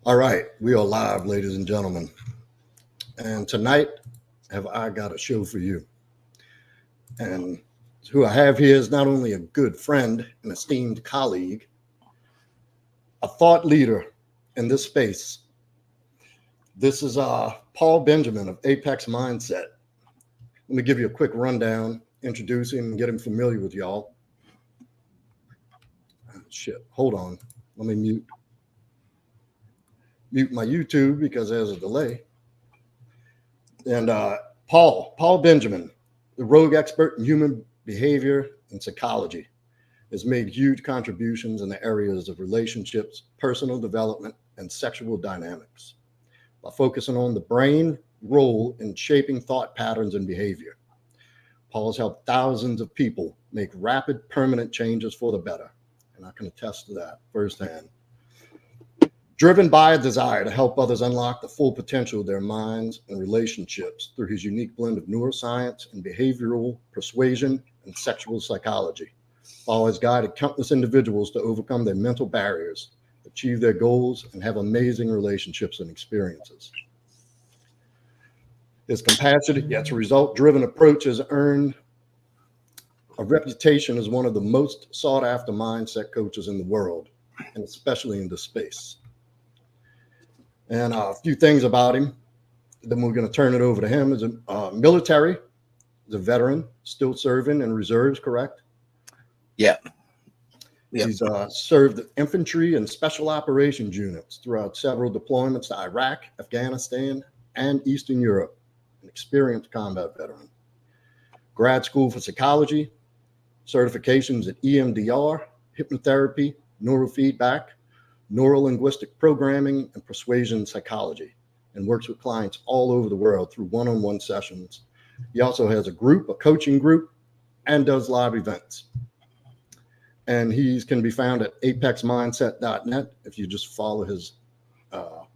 All right, we are live, ladies and gentlemen. And tonight, have I got a show for you. And who I have here is not only a good friend and esteemed colleague, a thought leader in this space. This is Paul Benjamin of Apex Mindset. Let me give you a quick rundown, introduce him, and get him familiar with y'all. Shit, hold on. Let me mute my YouTube because there's a delay. And Paul Benjamin, the rogue expert in human behavior and psychology, has made huge contributions in the areas of relationships, personal development, and sexual dynamics by focusing on the brain role in shaping thought patterns and behavior. Paul has helped thousands of people make rapid, permanent changes for the better, and I can attest to that firsthand. Driven by a desire to help others unlock the full potential of their minds and relationships through his unique blend of neuroscience and behavioral persuasion and sexual psychology, Paul has guided countless individuals to overcome their mental barriers, achieve their goals, and have amazing relationships and experiences. His compassionate yet result-driven approach has earned a reputation as one of the most sought-after mindset coaches in the world, and especially in this space. And a few things about him, then we're going to turn it over to him. As a military, as a veteran, still serving in reserves, correct? Yeah. He's served infantry and special operations units throughout several deployments to Iraq, Afghanistan, and Eastern Europe, an experienced combat veteran. Grad school for psychology, certifications at EMDR, hypnotherapy, neurofeedback, neuro-linguistic programming, and persuasion psychology, and works with clients all over the world through one-on-one sessions. He also has a coaching group, and does live events. And he can be found at apexmindset.net if you just follow his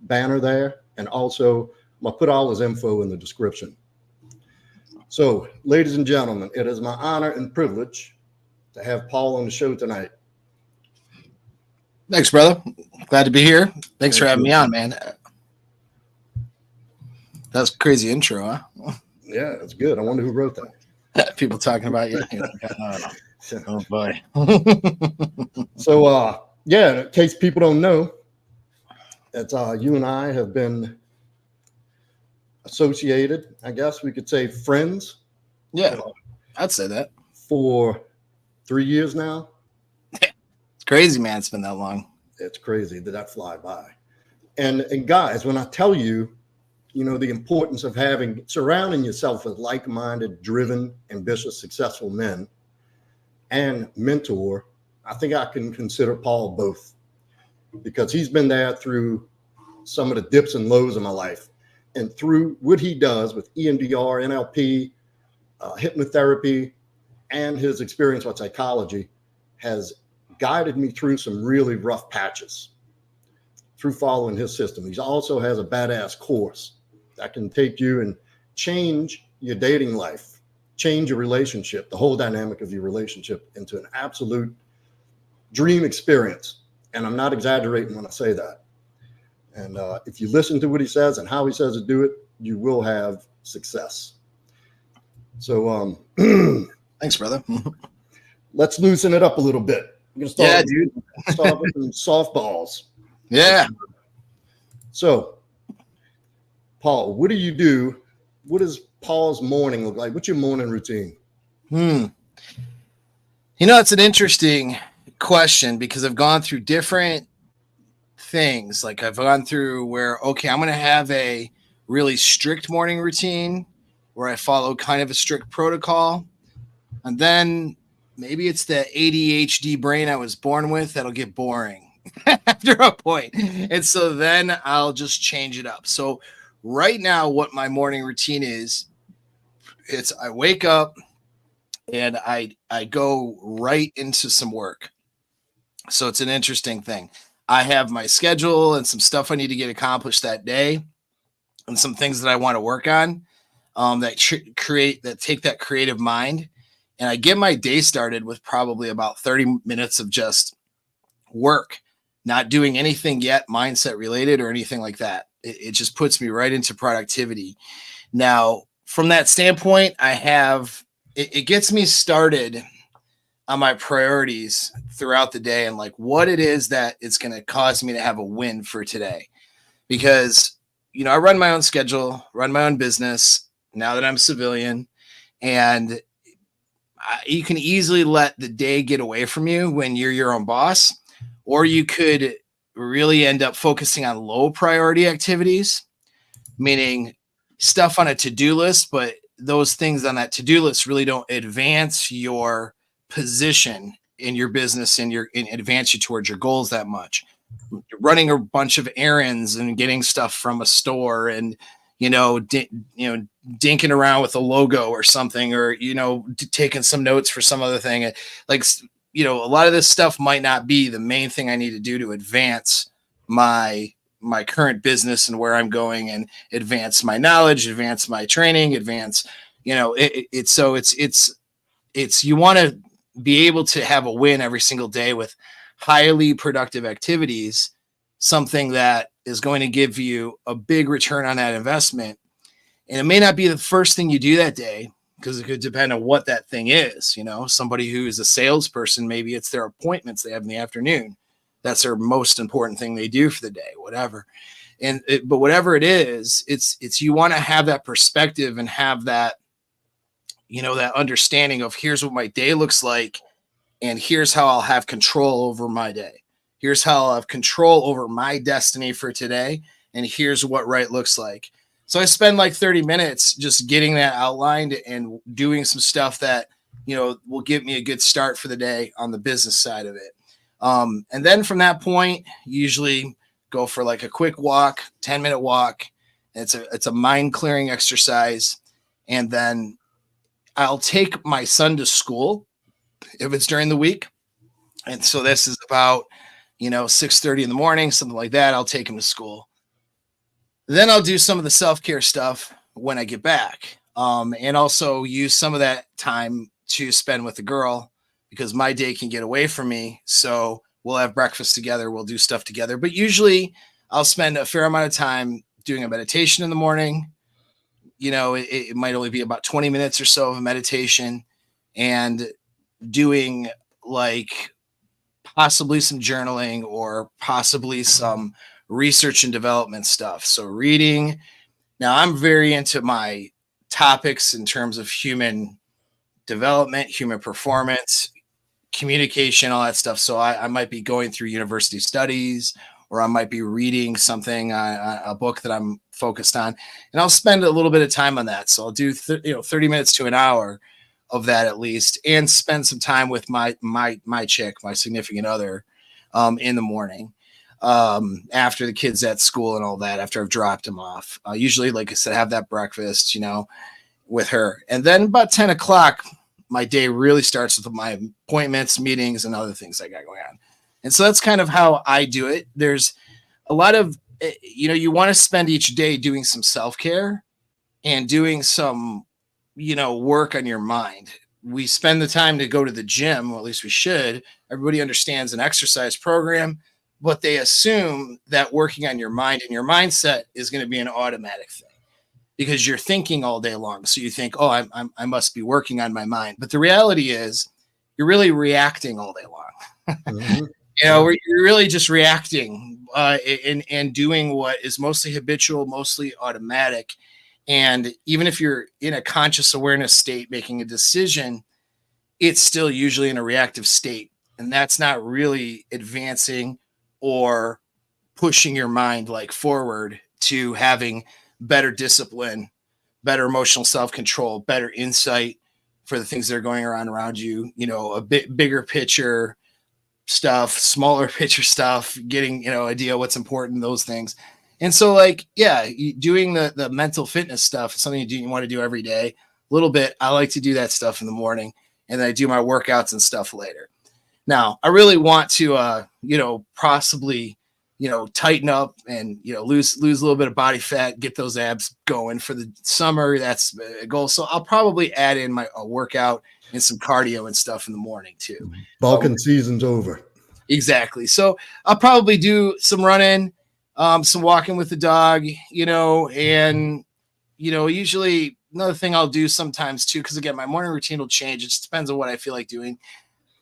banner there. And also, I'll put all his info in the description. So, ladies and gentlemen, it is my honor and privilege to have Paul on the show tonight. Thanks, brother. Glad to be here. Thanks for having me on, man. That was a crazy intro, huh? Yeah, that's good. I wonder who wrote that. People talking about you. Oh, boy. So, yeah, in case people don't know, it's you and I have been associated, I guess we could say friends. Yeah, I'd say that. For 3 years now. It's crazy, man. It's been that long. It's crazy. Did that fly by? And guys, when I tell you, the importance of surrounding yourself with like-minded, driven, ambitious, successful men and mentor, I think I can consider Paul both, because he's been there through some of the dips and lows of my life, and through what he does with EMDR, NLP, hypnotherapy, and his experience with psychology has guided me through some really rough patches through following his system. He also has a badass course that can take you and change your dating life, change your relationship, the whole dynamic of your relationship into an absolute dream experience. And I'm not exaggerating when I say that. And if you listen to what he says and how he says to do it, you will have success. So thanks, brother. Let's loosen it up a little bit. I'm gonna start with some softballs. Yeah. So, Paul, what do you do? What does Paul's morning look like? What's your morning routine? It's an interesting question because I've gone through different things. Like I've gone through where, okay, I'm going to have a really strict morning routine where I follow kind of a strict protocol. And then maybe it's the ADHD brain I was born with that'll get boring after a point. And so then I'll just change it up. So right now, what my morning routine is, it's I wake up and I go right into some work. So it's an interesting thing. I have my schedule and some stuff I need to get accomplished that day and some things that I want to work on that take that creative mind. And I get my day started with probably about 30 minutes of just work. not doing anything yet mindset related or anything like that. It just puts me right into productivity. Now, from that standpoint, it gets me started on my priorities throughout the day and like what it is that it's going to cause me to have a win for today. Because, I run my own schedule, run my own business now that I'm a civilian, and you can easily let the day get away from you when you're your own boss, or you could really end up focusing on low priority activities, meaning stuff on a to-do list, but those things on that to-do list really don't advance your position in your business and advance you towards your goals that much. Running a bunch of errands and getting stuff from a store and dinking around with a logo or something, or taking some notes for some other thing. Like, a lot of this stuff might not be the main thing I need to do to advance my current business and where I'm going, and advance my knowledge, advance my training, advance, it's you want to be able to have a win every single day with highly productive activities, something that is going to give you a big return on that investment. And it may not be the first thing you do that day, because it could depend on what that thing is. Somebody who is a salesperson, maybe it's their appointments they have in the afternoon. That's their most important thing they do for the day, whatever. But whatever it is, it's you want to have that perspective and have that, that understanding of here's what my day looks like, and here's how I'll have control over my day. Here's how I'll have control over my destiny for today, and here's what right looks like. So I spend like 30 minutes just getting that outlined and doing some stuff that, will give me a good start for the day on the business side of it. And then from that point, usually go for like a quick walk, 10-minute walk. It's a mind clearing exercise. And then I'll take my son to school if it's during the week. And so this is about, 6:30 in the morning, something like that. I'll take him to school. Then I'll do some of the self-care stuff when I get back. And also use some of that time to spend with the girl, because my day can get away from me. So we'll have breakfast together. We'll do stuff together. But usually I'll spend a fair amount of time doing a meditation in the morning. It might only be about 20 minutes or so of a meditation, and doing like possibly some journaling or possibly some research and development stuff. So reading. Now I'm very into my topics in terms of human development, human performance, communication, all that stuff. So I might be going through university studies, or I might be reading something, a book that I'm focused on, and I'll spend a little bit of time on that. So I'll do 30 minutes to an hour of that at least, and spend some time with my chick, my significant other, in the morning, after the kids at school and all that, after I've dropped them off. Usually, like I said, have that breakfast, with her. And then about 10 o'clock, my day really starts with my appointments, meetings, and other things I got going on. And so that's kind of how I do it. There's a lot of, you want to spend each day doing some self-care and doing some, work on your mind. We spend the time to go to the gym, or at least we should. Everybody understands an exercise program, but they assume that working on your mind and your mindset is going to be an automatic thing, because you're thinking all day long. So you think, oh, I must be working on my mind. But the reality is you're really reacting all day long. Mm-hmm. You're really just reacting and doing what is mostly habitual, mostly automatic. And even if you're in a conscious awareness state making a decision, it's still usually in a reactive state. And that's not really advancing or pushing your mind like forward to having better discipline, better emotional self-control, better insight for the things that are going around you, a bit bigger picture stuff, smaller picture stuff, getting, idea what's important, those things. And so doing the mental fitness stuff is something you want to do every day, a little bit. I like to do that stuff in the morning, and then I do my workouts and stuff later. Now, I really want to, possibly, tighten up and, lose a little bit of body fat, get those abs going for the summer. That's a goal. So I'll probably add in a workout and some cardio and stuff in the morning too. Balkan season's over. Exactly. So I'll probably do some running, some walking with the dog, and usually another thing I'll do sometimes too, because again, my morning routine will change. It just depends on what I feel like doing.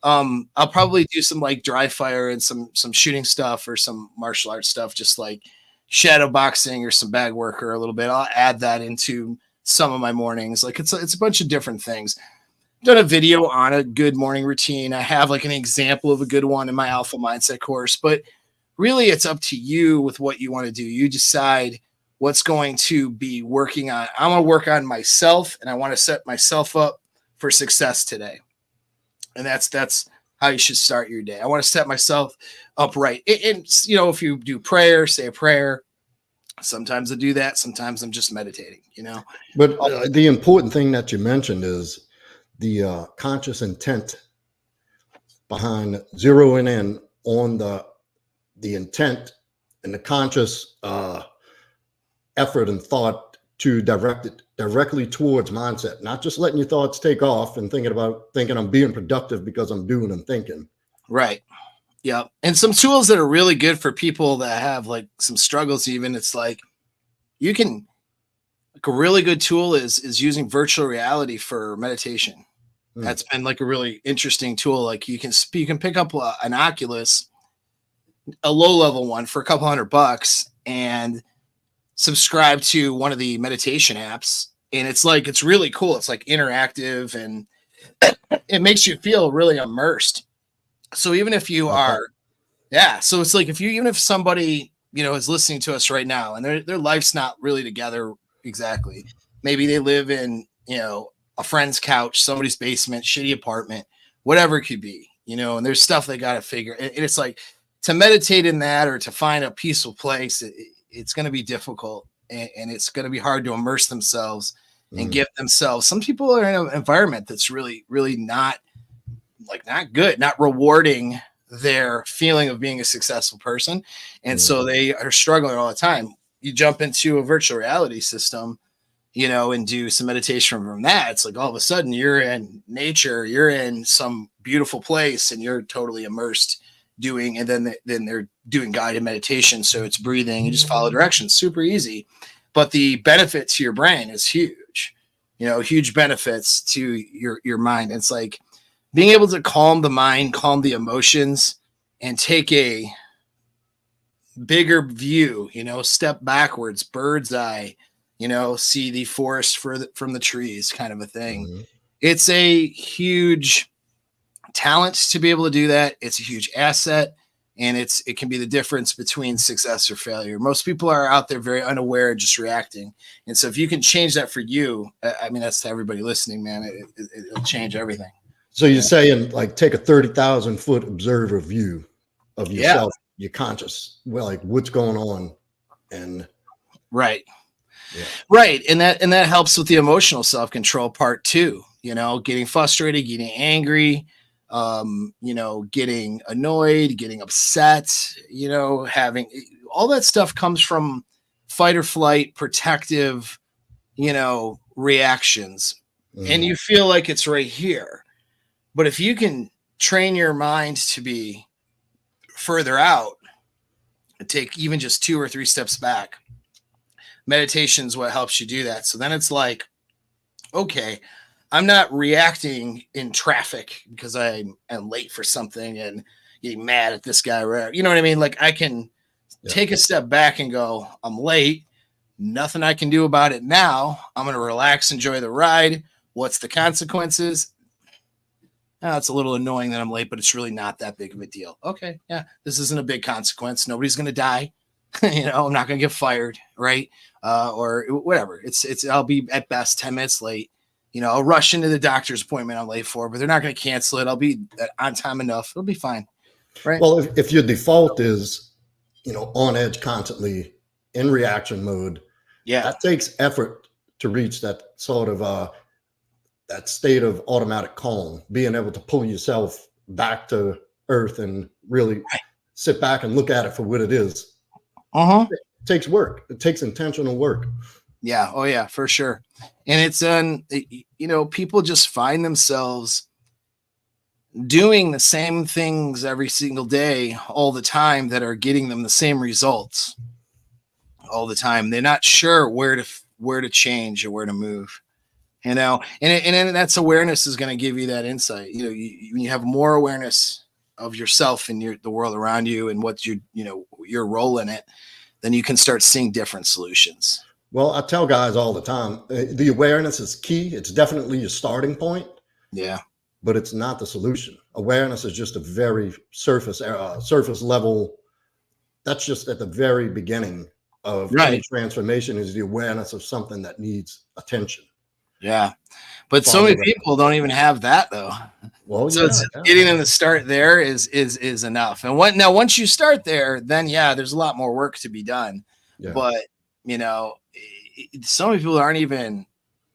I'll probably do some like dry fire and some shooting stuff or some martial arts stuff, just like shadow boxing or some bag work or a little bit. I'll add that into some of my mornings. Like it's a bunch of different things. I've done a video on a good morning routine. I have like an example of a good one in my Alpha Mindset course, but really it's up to you with what you want to do. You decide what's going to be working on. I want to work on myself and I want to set myself up for success today. And that's how you should start your day. I want to set myself up right. And if you do prayer, say a prayer. Sometimes I do that. Sometimes I'm just meditating, But the important thing that you mentioned is the conscious intent behind zeroing in on the intent and the conscious effort and thought to direct it directly towards mindset, not just letting your thoughts take off and thinking I'm being productive because I'm doing and thinking. Right. Yeah. And some tools that are really good for people that have like some struggles, even it's like like a really good tool is using virtual reality for meditation. That's been like a really interesting tool. Like you can pick up an Oculus, a low level one for a couple $100 and subscribe to one of the meditation apps. And it's really cool. It's like interactive and it makes you feel really immersed. So even if you are, so it's like even if somebody, is listening to us right now and their life's not really together exactly. Maybe they live in, a friend's couch, somebody's basement, shitty apartment, whatever it could be, and there's stuff they got to figure. And it's like to meditate in that or to find a peaceful place, it's going to be difficult and it's going to be hard to immerse themselves and give themselves. Some people are in an environment that's really, really not good, not rewarding their feeling of being a successful person. And so they are struggling all the time. You jump into a virtual reality system, and do some meditation from that. It's like all of a sudden you're in nature, you're in some beautiful place and you're totally immersed doing, and then they're doing guided meditation. So it's breathing, you just follow directions, super easy. But the benefit to your brain is huge, huge benefits to your mind. It's like being able to calm the mind, calm the emotions, and take a bigger view, step backwards, bird's eye, see the forest from the trees kind of a thing. It's a huge talent to be able to do that. It's a huge asset. And it can be the difference between success or failure. Most people are out there very unaware, just reacting. And so if you can change that for you, I mean, that's to everybody listening, man, it'll change everything. So you're saying like take a 30,000 foot observer view of yourself, your conscious, like what's going on. And right. And that helps with the emotional self-control part too, getting frustrated, getting angry, getting annoyed, getting upset, having all that stuff comes from fight or flight, protective, reactions. And you feel like it's right here. But if you can train your mind to be further out and take even just 2 or 3 steps back, meditation is what helps you do that. So then it's like, okay, I'm not reacting in traffic because I am late for something and getting mad at this guy. You know what I mean? Like I can take a step back and go, I'm late. Nothing I can do about it now. I'm going to relax, enjoy the ride. What's the consequences? It's a little annoying that I'm late, but it's really not that big of a deal. Okay. Yeah. This isn't a big consequence. Nobody's going to die. I'm not going to get fired. Right. Or whatever. I'll be at best 10 minutes late. I'll rush into the doctor's appointment I'm late for, but they're not going to cancel it. I'll be on time enough. It'll be fine. Right. Well, if your default is, on edge constantly in reaction mode, that takes effort to reach that sort of, that state of automatic calm, being able to pull yourself back to earth and really sit back and look at it for what it is. It takes work. It takes intentional work. Yeah. Oh yeah, for sure. And it's people just find themselves doing the same things every single day all the time that are getting them the same results all the time. They're not sure where to change or where to move, and that's awareness is going to give you that insight. When you have more awareness of yourself and the world around you and what your role in it, then you can start seeing different solutions. Well, I tell guys all the time, the awareness is key. It's definitely your starting point. Yeah. But it's not the solution. Awareness is just a very surface level. That's just at the very beginning of any transformation, is the awareness of something that needs attention. Yeah. But so many people don't even have that, though. Well, so getting them to start there is enough. And once you start there, then there's a lot more work to be done. Yeah. But so many people aren't even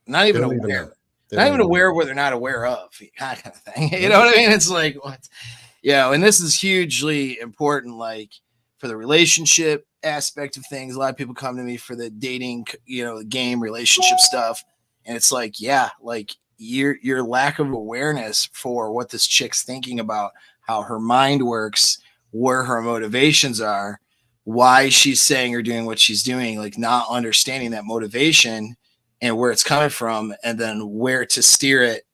not even aware. Not even aware of what they're not aware of, kind of thing. You know what I mean? It's like, what? Yeah, and this is hugely important, like for the relationship aspect of things. A lot of people come to me for the dating, game relationship stuff. And it's like, like your lack of awareness for what this chick's thinking about, how her mind works, where her motivations are, why she's saying or doing what she's doing, like not understanding that motivation and where it's coming from, and then where to steer it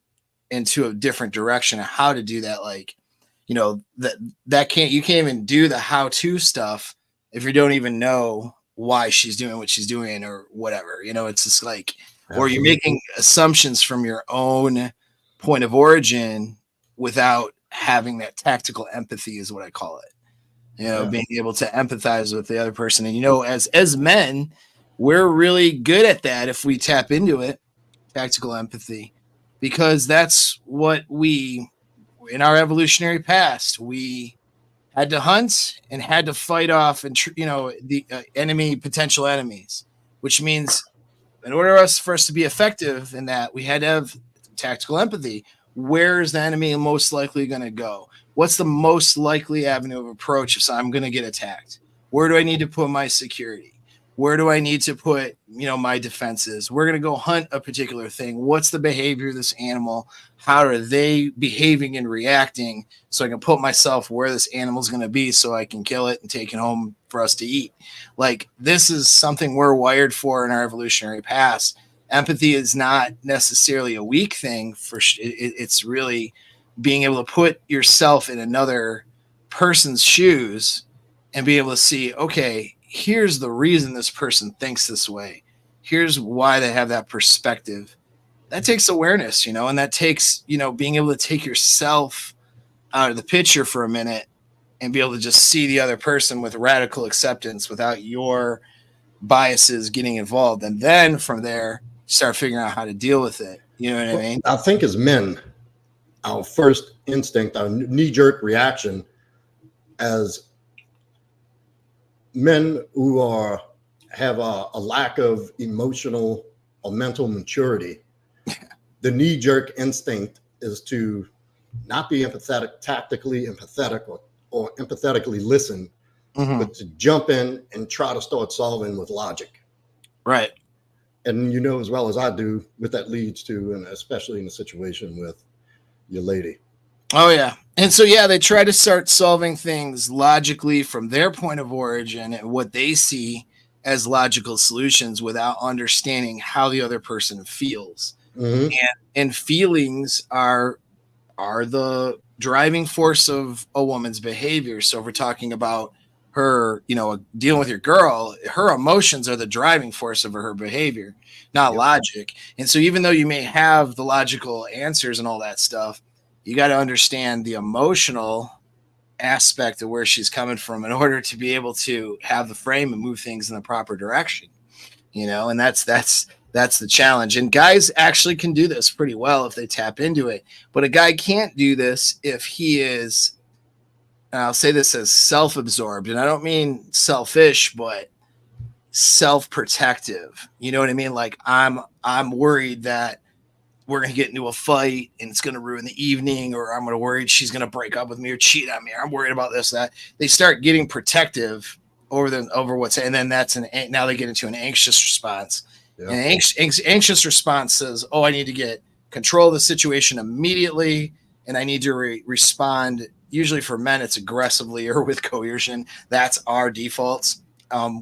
into a different direction and how to do that. Like, you can't even do the how-to stuff if you don't even know why she's doing what she's doing or whatever. It's just like, or you're making assumptions from your own point of origin without having that tactical empathy is what I call it. Being able to empathize with the other person. And, as men, we're really good at that if we tap into it, tactical empathy, because that's what in our evolutionary past, we had to hunt and had to fight off and, the potential enemies, which means in order for us to be effective in that, we had to have tactical empathy. Where is the enemy most likely going to go? What's the most likely avenue of approach if I'm going to get attacked? Where do I need to put my security? Where do I need to put, my defenses? We're going to go hunt a particular thing. What's the behavior of this animal? How are they behaving and reacting so I can put myself where this animal is going to be so I can kill it and take it home for us to eat? Like, this is something we're wired for in our evolutionary past. Empathy is not necessarily a weak thing. It's really being able to put yourself in another person's shoes and be able to see, okay, here's the reason this person thinks this way. Here's why they have that perspective. That takes awareness, and that takes, being able to take yourself out of the picture for a minute and be able to just see the other person with radical acceptance without your biases getting involved. And then from there, start figuring out how to deal with it. You know what I mean? I think as men, our first instinct, our knee-jerk reaction as men who have a lack of emotional or mental maturity, the knee-jerk instinct is to not be empathetic, tactically empathetic, or empathetically listen, but to jump in and try to start solving with logic. Right. And as well as I do what that leads to, and especially in a situation with your lady. Oh, yeah. And so, they try to start solving things logically from their point of origin and what they see as logical solutions without understanding how the other person feels. Mm-hmm. And feelings are the driving force of a woman's behavior. So if we're talking about her, dealing with your girl, her emotions are the driving force of her behavior, not logic. And so even though you may have the logical answers and all that stuff, you got to understand the emotional aspect of where she's coming from in order to be able to have the frame and move things in the proper direction, and that's the challenge. And guys actually can do this pretty well if they tap into it. But a guy can't do this if he is, and I'll say this as self-absorbed, and I don't mean selfish, but self-protective. You know what I mean? Like I'm worried that we're going to get into a fight and it's going to ruin the evening, or I'm going to worry she's going to break up with me or cheat on me, or I'm worried about this, that. They start getting protective over what's, and then now they get into an anxious response. Yeah. And anxious response says, oh, I need to get control of the situation immediately and I need to respond. Usually for men, it's aggressively or with coercion. That's our defaults.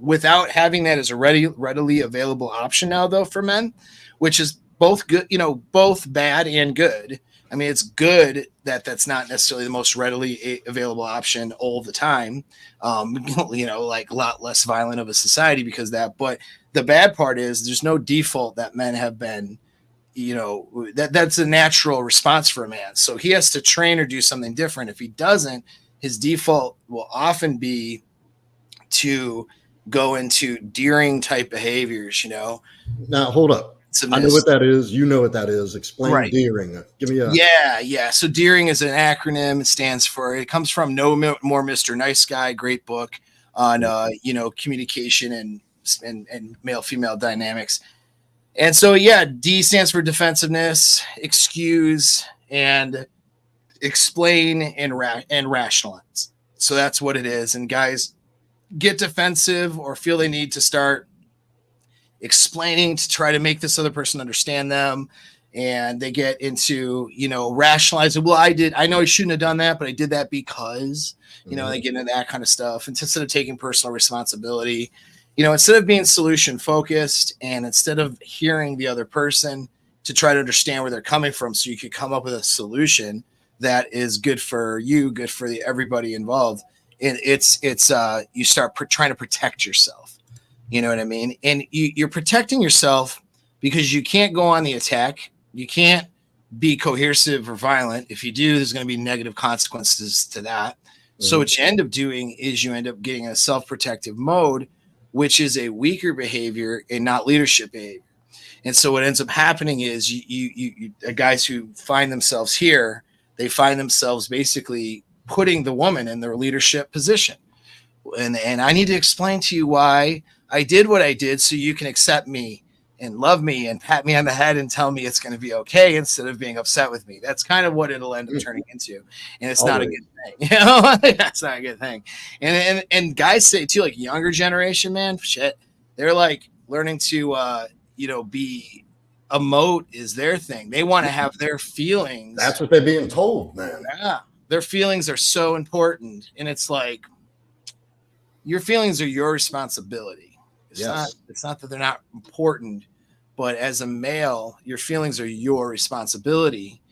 Without having that as a readily available option now, though, for men, which is both good, both bad and good. I mean, it's good that that's not necessarily the most readily available option all the time. Like a lot less violent of a society because of that. But the bad part is there's no default that men have been, that's a natural response for a man. So he has to train or do something different. If he doesn't, his default will often be to go into deering type behaviors, Now, hold up. I know what that is. You know what that is. Explain right. deering. Give me a. Yeah. So deering is an acronym. It comes from No More Mr. Nice Guy. Great book on, communication and male-female dynamics. And so, D stands for defensiveness, excuse, and explain and rationalize. So that's what it is. And guys get defensive or feel they need to start explaining to try to make this other person understand them. And they get into, rationalizing. Well, I know I shouldn't have done that, but I did that because, they get into that kind of stuff. And instead of taking personal responsibility, instead of being solution focused and instead of hearing the other person to try to understand where they're coming from so you could come up with a solution that is good for you, good for everybody involved. And it's you start trying to protect yourself. You know what I mean? And you're protecting yourself because you can't go on the attack. You can't be coercive or violent. If you do, there's going to be negative consequences to that. Mm-hmm. So what you end up doing is you end up getting a self-protective mode, which is a weaker behavior and not leadership behavior. And so what ends up happening is you guys who find themselves here, they find themselves basically putting the woman in their leadership position. And I need to explain to you why I did what I did so you can accept me and love me and pat me on the head and tell me it's going to be okay instead of being upset with me. That's kind of what it'll end up turning into. And it's not a good thing. That's not a good thing. And guys say too, like younger generation, man, shit, they're like learning to, be emote is their thing. They want to have their feelings. That's what they're being told, man. Yeah. Their feelings are so important. And it's like, your feelings are your responsibility. It's not that they're not important, but as a male, your feelings are your responsibility.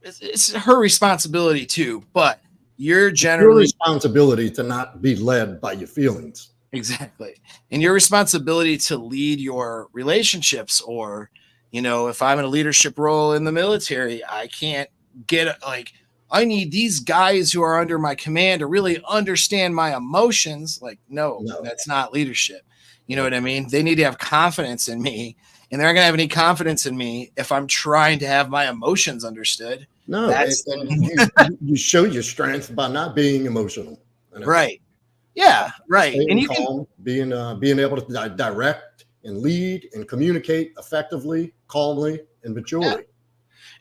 It's her responsibility too, but you're generally your responsibility to not be led by your feelings. Exactly. And your responsibility to lead your relationships, or, if I'm in a leadership role in the military, I can't I need these guys who are under my command to really understand my emotions. Like, no, that's not leadership. You know what I mean? They need to have confidence in me, and they're not going to have any confidence in me if I'm trying to have my emotions understood. No, you show your strength by not being emotional. Right. Yeah. Right. And you calm, being able to direct and lead and communicate effectively, calmly, and maturely. Yeah.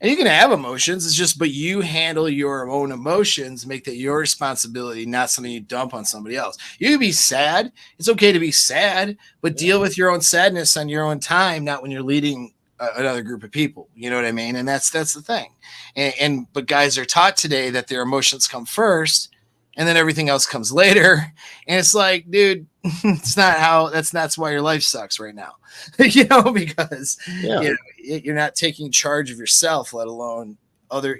And you can have emotions. But you handle your own emotions, make that your responsibility, not something you dump on somebody else. You can be sad. It's okay to be sad, but deal with your own sadness on your own time, not when you're leading another group of people. You know what I mean? And that's the thing. But guys are taught today that their emotions come first and then everything else comes later. And it's like, dude, that's why your life sucks right now. Because you're not taking charge of yourself, let alone other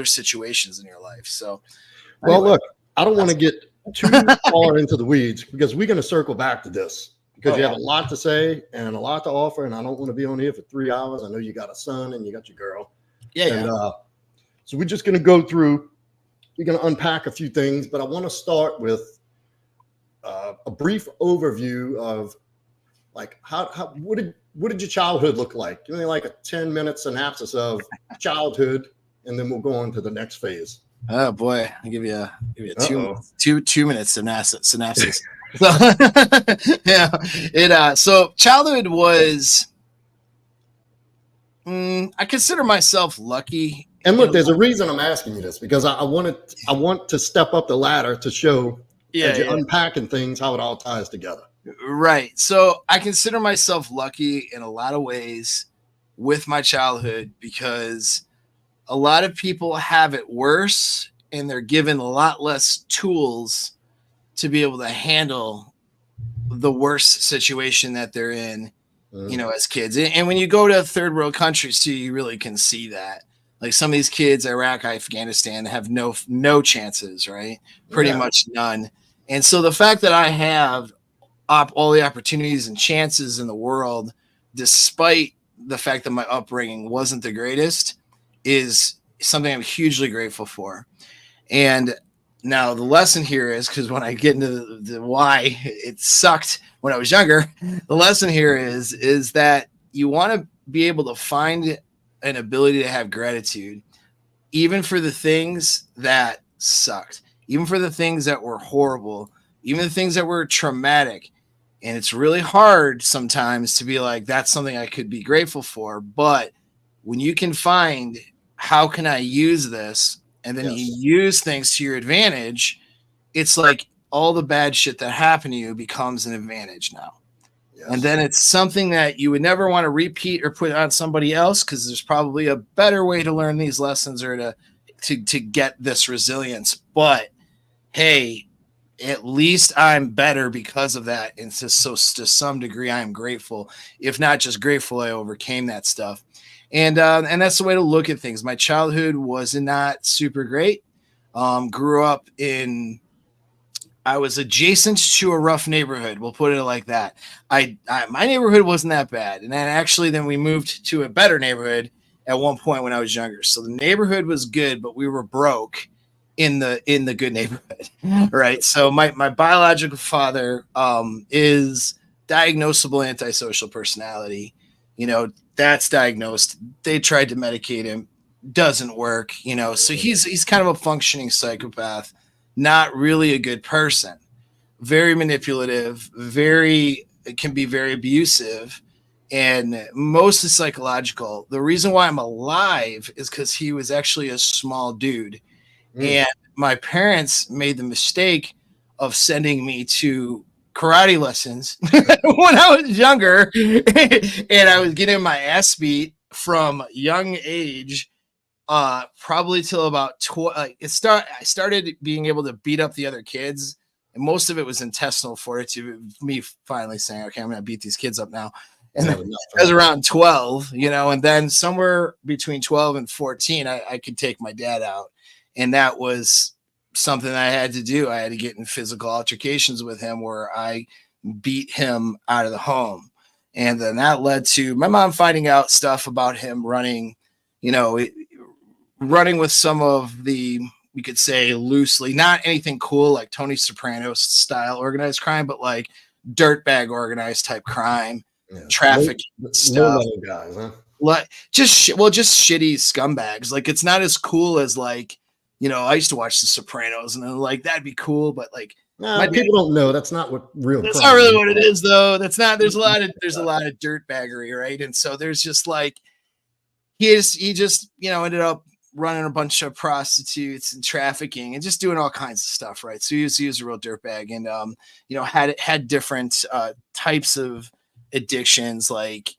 situations in your life. So, anyway, look, I don't want to get too far into the weeds because we're going to circle back to this because you have a lot to say and a lot to offer. And I don't want to be on here for 3 hours. I know you got a son and you got your girl. So we're just going to go through, we're going to unpack a few things, but I want to start with a brief overview of like what did your childhood look like? Give me like a 10-minute synopsis of childhood, and then we'll go on to the next phase. Oh boy, I'll give you a 2-minute synopsis. So childhood was, I consider myself lucky. And look, there's a reason I'm asking you this because I want to step up the ladder to show as you're unpacking things how it all ties together. Right. So I consider myself lucky in a lot of ways with my childhood because a lot of people have it worse, and they're given a lot less tools to be able to handle the worst situation that they're in, as kids. And when you go to third world countries too, you really can see that. Like some of these kids, Iraq, Afghanistan, have no chances, right? Pretty much none. And so the fact that I have all the opportunities and chances in the world, despite the fact that my upbringing wasn't the greatest, is something I'm hugely grateful for. And now the lesson here is, because when I get into the why it sucked when I was younger, the lesson here is that you want to be able to find an ability to have gratitude, even for the things that sucked, even for the things that were horrible, even the things that were traumatic. And it's really hard sometimes to be like, that's something I could be grateful for. But when you can find, how can I use this? And then you use things to your advantage, it's like all the bad shit that happened to you becomes an advantage now. Yes. And then it's something that you would never want to repeat or put on somebody else, because there's probably a better way to learn these lessons or to get this resilience. But hey, at least I'm better because of that. And so to some degree, I'm grateful. If not just grateful, I overcame that stuff. And that's the way to look at things. My childhood was not super great. Grew up I was adjacent to a rough neighborhood. We'll put it like that. My neighborhood wasn't that bad. And then we moved to a better neighborhood at one point when I was younger. So the neighborhood was good, but we were broke in the good neighborhood, right? So my biological father is diagnosable antisocial personality. That's diagnosed. They tried to medicate him, doesn't work. So he's kind of a functioning psychopath, not really a good person, very manipulative, can be very abusive, and mostly psychological. The reason why I'm alive is because he was actually a small dude. And my parents made the mistake of sending me to karate lessons when I was younger, and I was getting my ass beat from young age, probably till about 12. I started being able to beat up the other kids, and most of it was intestinal fortitude. Me finally saying, "Okay, I'm going to beat these kids up now." And I was around 12, and then somewhere between 12 and 14, I could take my dad out. And that was something I had to do. I had to get in physical altercations with him where I beat him out of the home. And then that led to my mom finding out stuff about him running with some of the, we could say loosely, not anything cool like Tony Soprano style organized crime, but like dirtbag organized type crime, trafficking stuff. Low guys, huh? Like just shitty scumbags. Like it's not as cool as like, I used to watch The Sopranos, and I'm like, that'd be cool, but like, people don't know that's not what real. That's not really what it is, though. That's not. There's a lot of dirtbaggery, right? And so there's just like, he just ended up running a bunch of prostitutes and trafficking and just doing all kinds of stuff, right? So he was a real dirtbag, and had different types of addictions, like,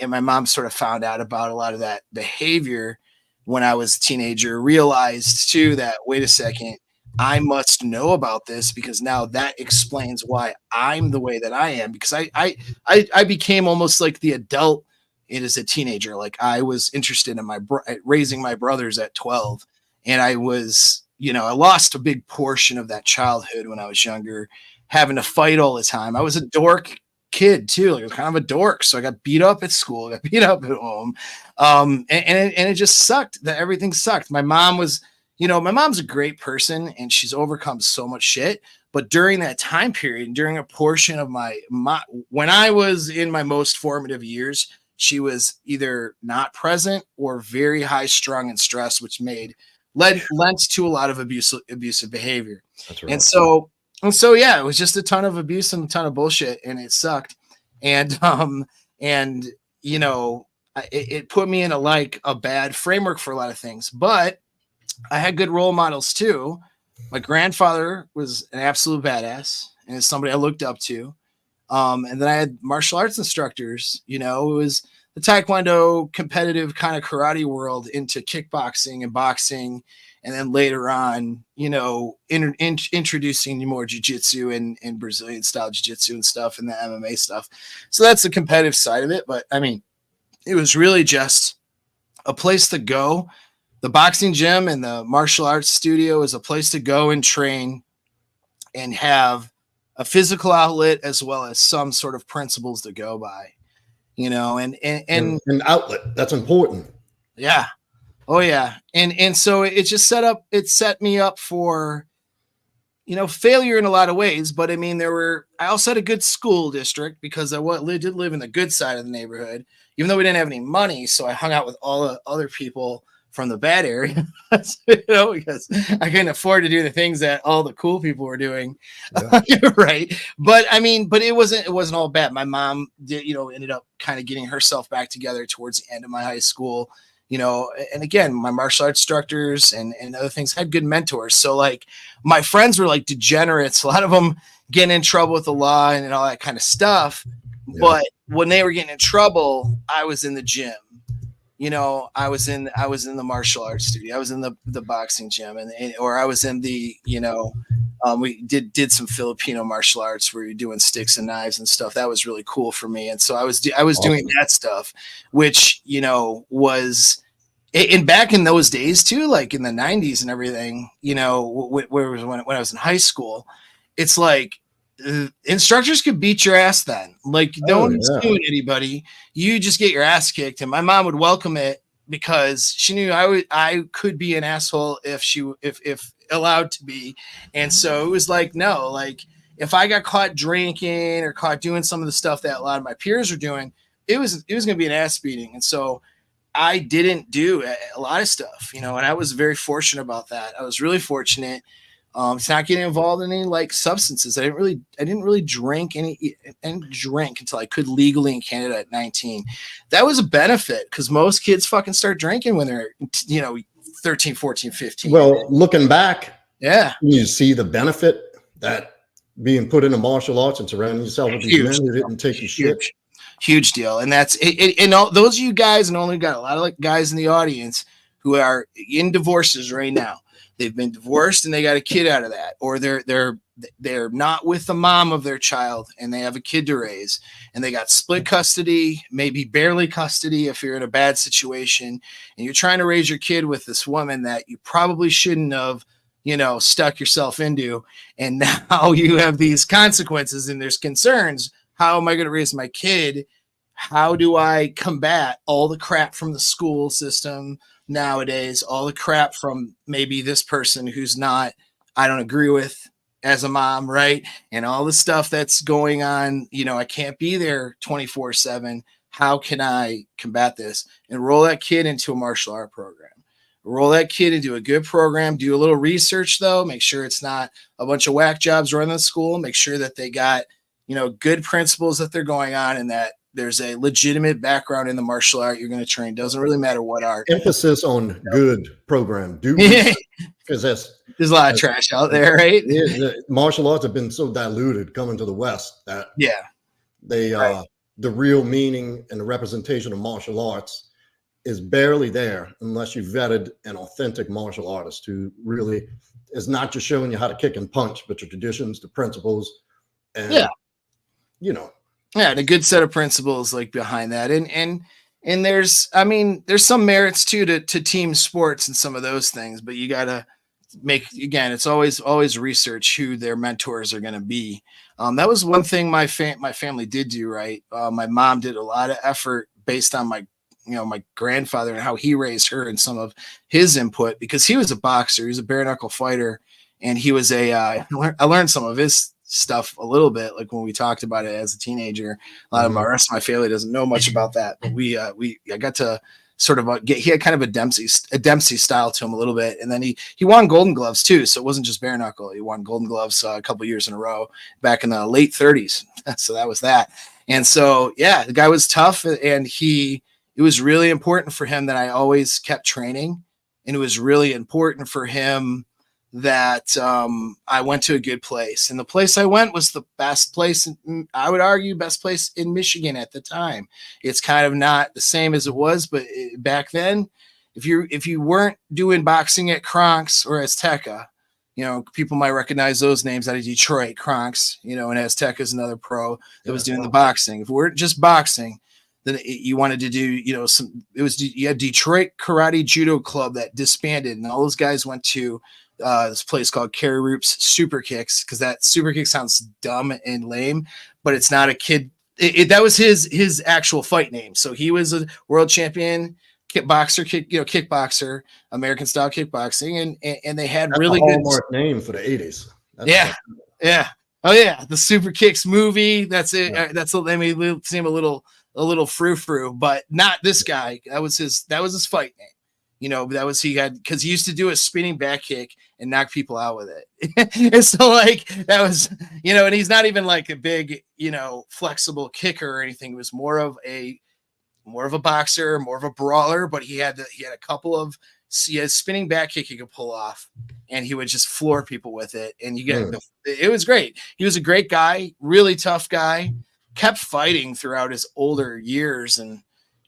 and my mom sort of found out about a lot of that behavior when I was a teenager, realized too that, wait a second, I must know about this, because now that explains why I'm the way that I am, because I became almost like the adult as a teenager. Like I was interested in raising my brothers at 12. And I was, I lost a big portion of that childhood when I was younger, having to fight all the time. I was a dork kid too, like I was kind of a dork, so I got beat up at school, got beat up at home, and it just sucked. That everything sucked. My mom's a great person, and she's overcome so much shit. But during that time period, during a portion of my when I was in my most formative years, she was either not present or very high strung and stressed, which lent to a lot of abusive behavior. That's right. And so, yeah, it was just a ton of abuse and a ton of bullshit, and it sucked. And it put me in a bad framework for a lot of things. But I had good role models too. My grandfather was an absolute badass, and is somebody I looked up to. And then I had martial arts instructors. It was the Taekwondo competitive kind of karate world into kickboxing and boxing. And then later on, introducing more jiu-jitsu and Brazilian style jiu-jitsu and stuff and the MMA stuff. So that's the competitive side of it. But I mean, it was really just a place to go. The boxing gym and the martial arts studio is a place to go and train and have a physical outlet as well as some sort of principles to go by, and an outlet. That's important. Yeah. Oh yeah. And so it set me up for, failure in a lot of ways. But I mean, I also had a good school district because I did live in the good side of the neighborhood, even though we didn't have any money. So I hung out with all the other people from the bad area, because I couldn't afford to do the things that all the cool people were doing. Yeah. Right. But I mean, it wasn't all bad. My mom did, ended up kind of getting herself back together towards the end of my high school, and again, my martial arts instructors and other things had good mentors. So like my friends were like degenerates, a lot of them getting in trouble with the law and all that kind of stuff. Yeah. But when they were getting in trouble, I was in the gym. I was in the martial arts studio. I was in the boxing gym or I was in the, we did some Filipino martial arts where you're doing sticks and knives and stuff. That was really cool for me. And so I was awesome. Doing that stuff, which, was and back in those days too, like in the 90s and everything, when I was in high school, it's like, instructors could beat your ass then. Like no one's suing anybody. You just get your ass kicked. And my mom would welcome it because she knew I could be an asshole if allowed to be. And so it was like, no, like if I got caught drinking or caught doing some of the stuff that a lot of my peers were doing, it was going to be an ass beating. And so I didn't do a lot of stuff, and I was very fortunate about that. I was really fortunate. It's not getting involved in any like substances. I didn't really drink any drink until I could legally in Canada at 19. That was a benefit because most kids fucking start drinking when they're, 13, 14, 15. Well, looking back, yeah, you see the benefit that being put into martial arts and surrounding yourself with these men who didn't take your shit. Huge deal. And that's it. And all those of you guys, and only got a lot of like guys in the audience who are in divorces right now. They've been divorced and they got a kid out of that, or they're not with the mom of their child and they have a kid to raise and they got split custody, maybe barely custody if you're in a bad situation and you're trying to raise your kid with this woman that you probably shouldn't have, stuck yourself into. And now you have these consequences and there's concerns. How am I going to raise my kid? How do I combat all the crap from the school system nowadays, all the crap from maybe this person who's I don't agree with as a mom, right? And all the stuff that's going on, I can't be there 24/7. How can I combat this? And roll that kid into a martial art program. Roll that kid into a good program. Do a little research though. Make sure it's not a bunch of whack jobs running the school. Make sure that they got, good principles that they're going on and that there's a legitimate background in the martial art you're going to train. Doesn't really matter what art. Emphasis on good program. Because there's a lot of trash out there, right? Martial arts have been so diluted coming to the West that they the real meaning and the representation of martial arts is barely there unless you vetted an authentic martial artist who really is not just showing you how to kick and punch, but your traditions, the principles, and a good set of principles like behind that. And there's some merits too to team sports and some of those things, but you got to it's always research who their mentors are going to be. That was one thing my family did do, right? My mom did a lot of effort based on my grandfather and how he raised her and some of his input, because he was a boxer, he was a bare knuckle fighter. And he was I learned some of his stuff a little bit, like when we talked about it as a teenager. A lot of the rest of my family doesn't know much about that, but I got to sort of he had kind of a Dempsey style to him a little bit. And then he won Golden Gloves too. So it wasn't just bare knuckle. He won Golden Gloves a couple of years in a row back in the late 30s. So that was that. And so, the guy was tough, and it was really important for him that I always kept training. And it was really important for him that I went to a good place. And the place I went was the best place, I would argue, best place in Michigan at the time. It's kind of not the same as it was, but back then, if you weren't doing boxing at Kronk's or Azteca, people might recognize those names out of Detroit, Kronk's, and Azteca is another pro that was doing the boxing. If we weren't just boxing, then you wanted to do, you had Detroit Karate Judo Club that disbanded, and all those guys went to this place called Kerry Roop's Super Kicks, because that Super Kick sounds dumb and lame, but it's not a kid. That was his actual fight name. So he was a world champion kickboxer, American style kickboxing, and they had really good name for the 80s. Yeah. Oh yeah, the Super Kicks movie. That's it. Yeah. They made it seem a little frou-frou, but not this guy. That was his fight name. Because he used to do a spinning back kick and knock people out with it. And so that was, and he's not even like a big, flexible kicker or anything. It was more of a boxer, more of a brawler, but he had a couple of spinning back kick he could pull off, and he would just floor people with it. And it was great. He was a great guy, really tough guy, kept fighting throughout his older years. And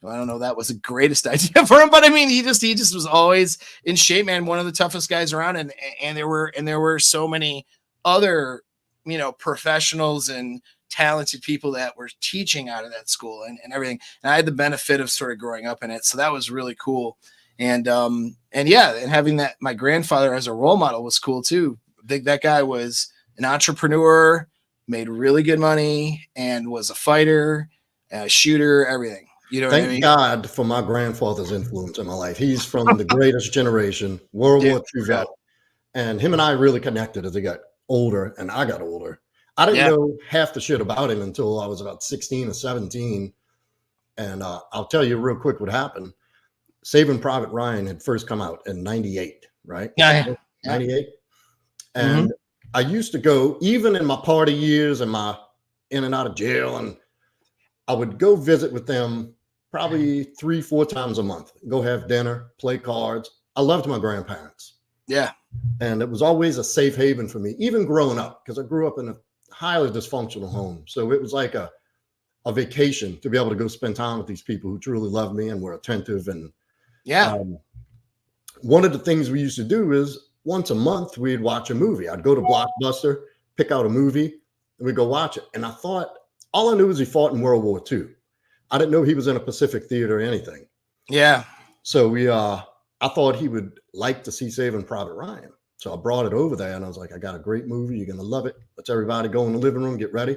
I don't know, that was the greatest idea for him, but I mean, he just was always in shape, man. One of the toughest guys around. And there were so many other, professionals and talented people that were teaching out of that school and everything. And I had the benefit of sort of growing up in it. So that was really cool. And having my grandfather as a role model was cool too. I think that guy was an entrepreneur, made really good money, and was a fighter, a shooter, everything. Thank God for my grandfather's influence in my life. He's from the greatest generation, World War II vet. And him and I really connected as he got older and I got older. I didn't know half the shit about him until I was about 16 or 17. And I'll tell you real quick what happened. Saving Private Ryan had first come out in 98, right? Yeah. 98. And I used to go, even in my party years and my in and out of jail, and I would go visit with them probably 3-4 times a month, go have dinner, play cards. I loved my grandparents. Yeah. And it was always a safe haven for me, even growing up, because I grew up in a highly dysfunctional home. So it was like a vacation to be able to go spend time with these people who truly loved me and were attentive. And one of the things we used to do is once a month, we'd watch a movie. I'd go to Blockbuster, pick out a movie, and we'd go watch it. And I thought, all I knew was he fought in World War II. I didn't know he was in a Pacific theater or anything. Yeah. So I thought he would like to see Saving Private Ryan. So I brought it over there and I was like, I got a great movie. You're going to love it. Let's everybody go in the living room, get ready.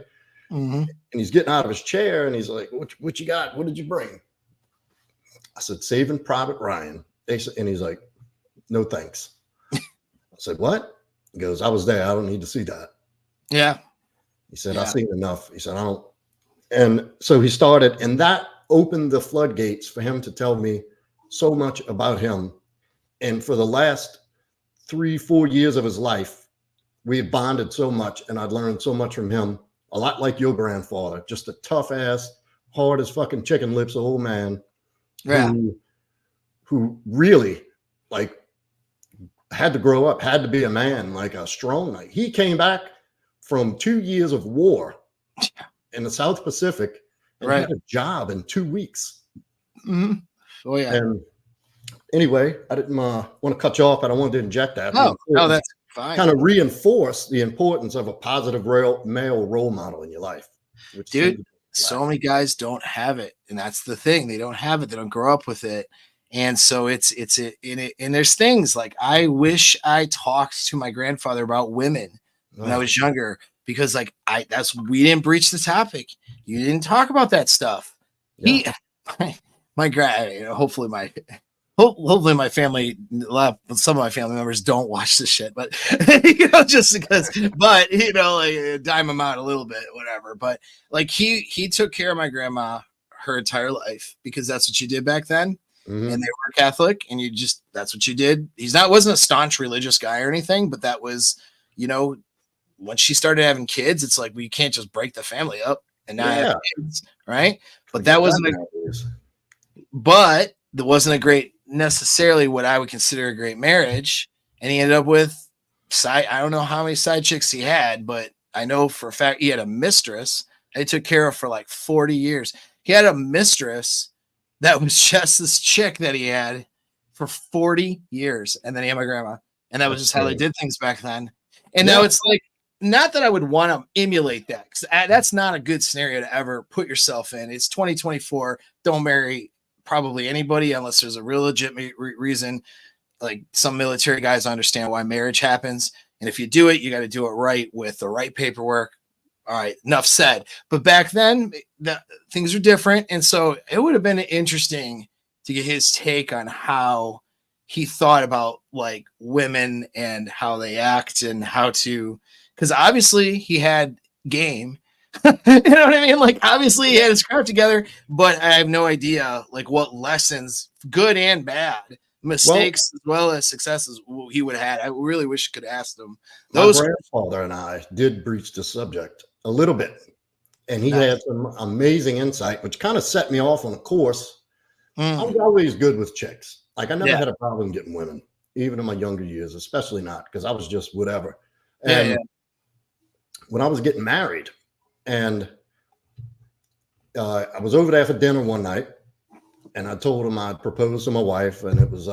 And he's getting out of his chair and he's like, what you got? What did you bring? I said, Saving Private Ryan. And he's like, no, thanks. I said, what? He goes, I was there. I don't need to see that. Yeah. He said, I've seen enough. He said, I don't. And so he started, and that opened the floodgates for him to tell me so much about him. And for the last 3-4 years of his life, we had bonded so much, and I'd learned so much from him, a lot like your grandfather, just a tough ass, hard as fucking chicken lips, old man who really had to grow up, had to be a man, like a strong man. He came back from 2 years of war in the South Pacific and had a job in 2 weeks. Oh yeah. And anyway, I didn't want to cut you off, but I wanted to inject that. No, that's fine. Kind of reinforce the importance of a positive male role model in your life. Dude, so many guys don't have it. And that's the thing. They don't have it. They don't grow up with it. And so it's and there's things like, I wish I talked to my grandfather about women when I was younger, because we didn't breach the topic. You didn't talk about that stuff. Yeah. Hopefully my family, some of my family members don't watch this shit, but just because, but dime them out a little bit, whatever. But he took care of my grandma her entire life, because that's what you did back then. And they were Catholic, and that's what you did. Wasn't a staunch religious guy or anything, but that was, once she started having kids, it's like, we can't just break the family up and not have kids, right? But there wasn't a great, necessarily what I would consider a great marriage. And he ended up with I don't know how many side chicks he had, but I know for a fact he had a mistress that he took care of for like 40 years. He had a mistress that was just this chick that he had for 40 years. And then he had my grandma. And that was just how they did things back then. And now it's like, not that I would want to emulate that, because that's not a good scenario to ever put yourself in. It's 2024. Don't marry probably anybody unless there's a real legitimate reason. Like some military guys understand why marriage happens. And if you do it, you got to do it right with the right paperwork. All right, enough said. But back then, things were different. And so it would have been interesting to get his take on how he thought about like women and how they act and how to, because obviously he had game. You know what I mean? Like obviously he had his crap together, but I have no idea like what lessons, good and bad, mistakes as well as successes he would have had. I really wish I could ask them. My grandfather and I did breach the subject a little bit, and he had some amazing insight, which kind of set me off on a course. I was always good with chicks. Like I never had a problem getting women, even in my younger years, especially not because I was just whatever. And when I was getting married, and I was over there for dinner one night, and I told him I'd proposed to my wife, and it was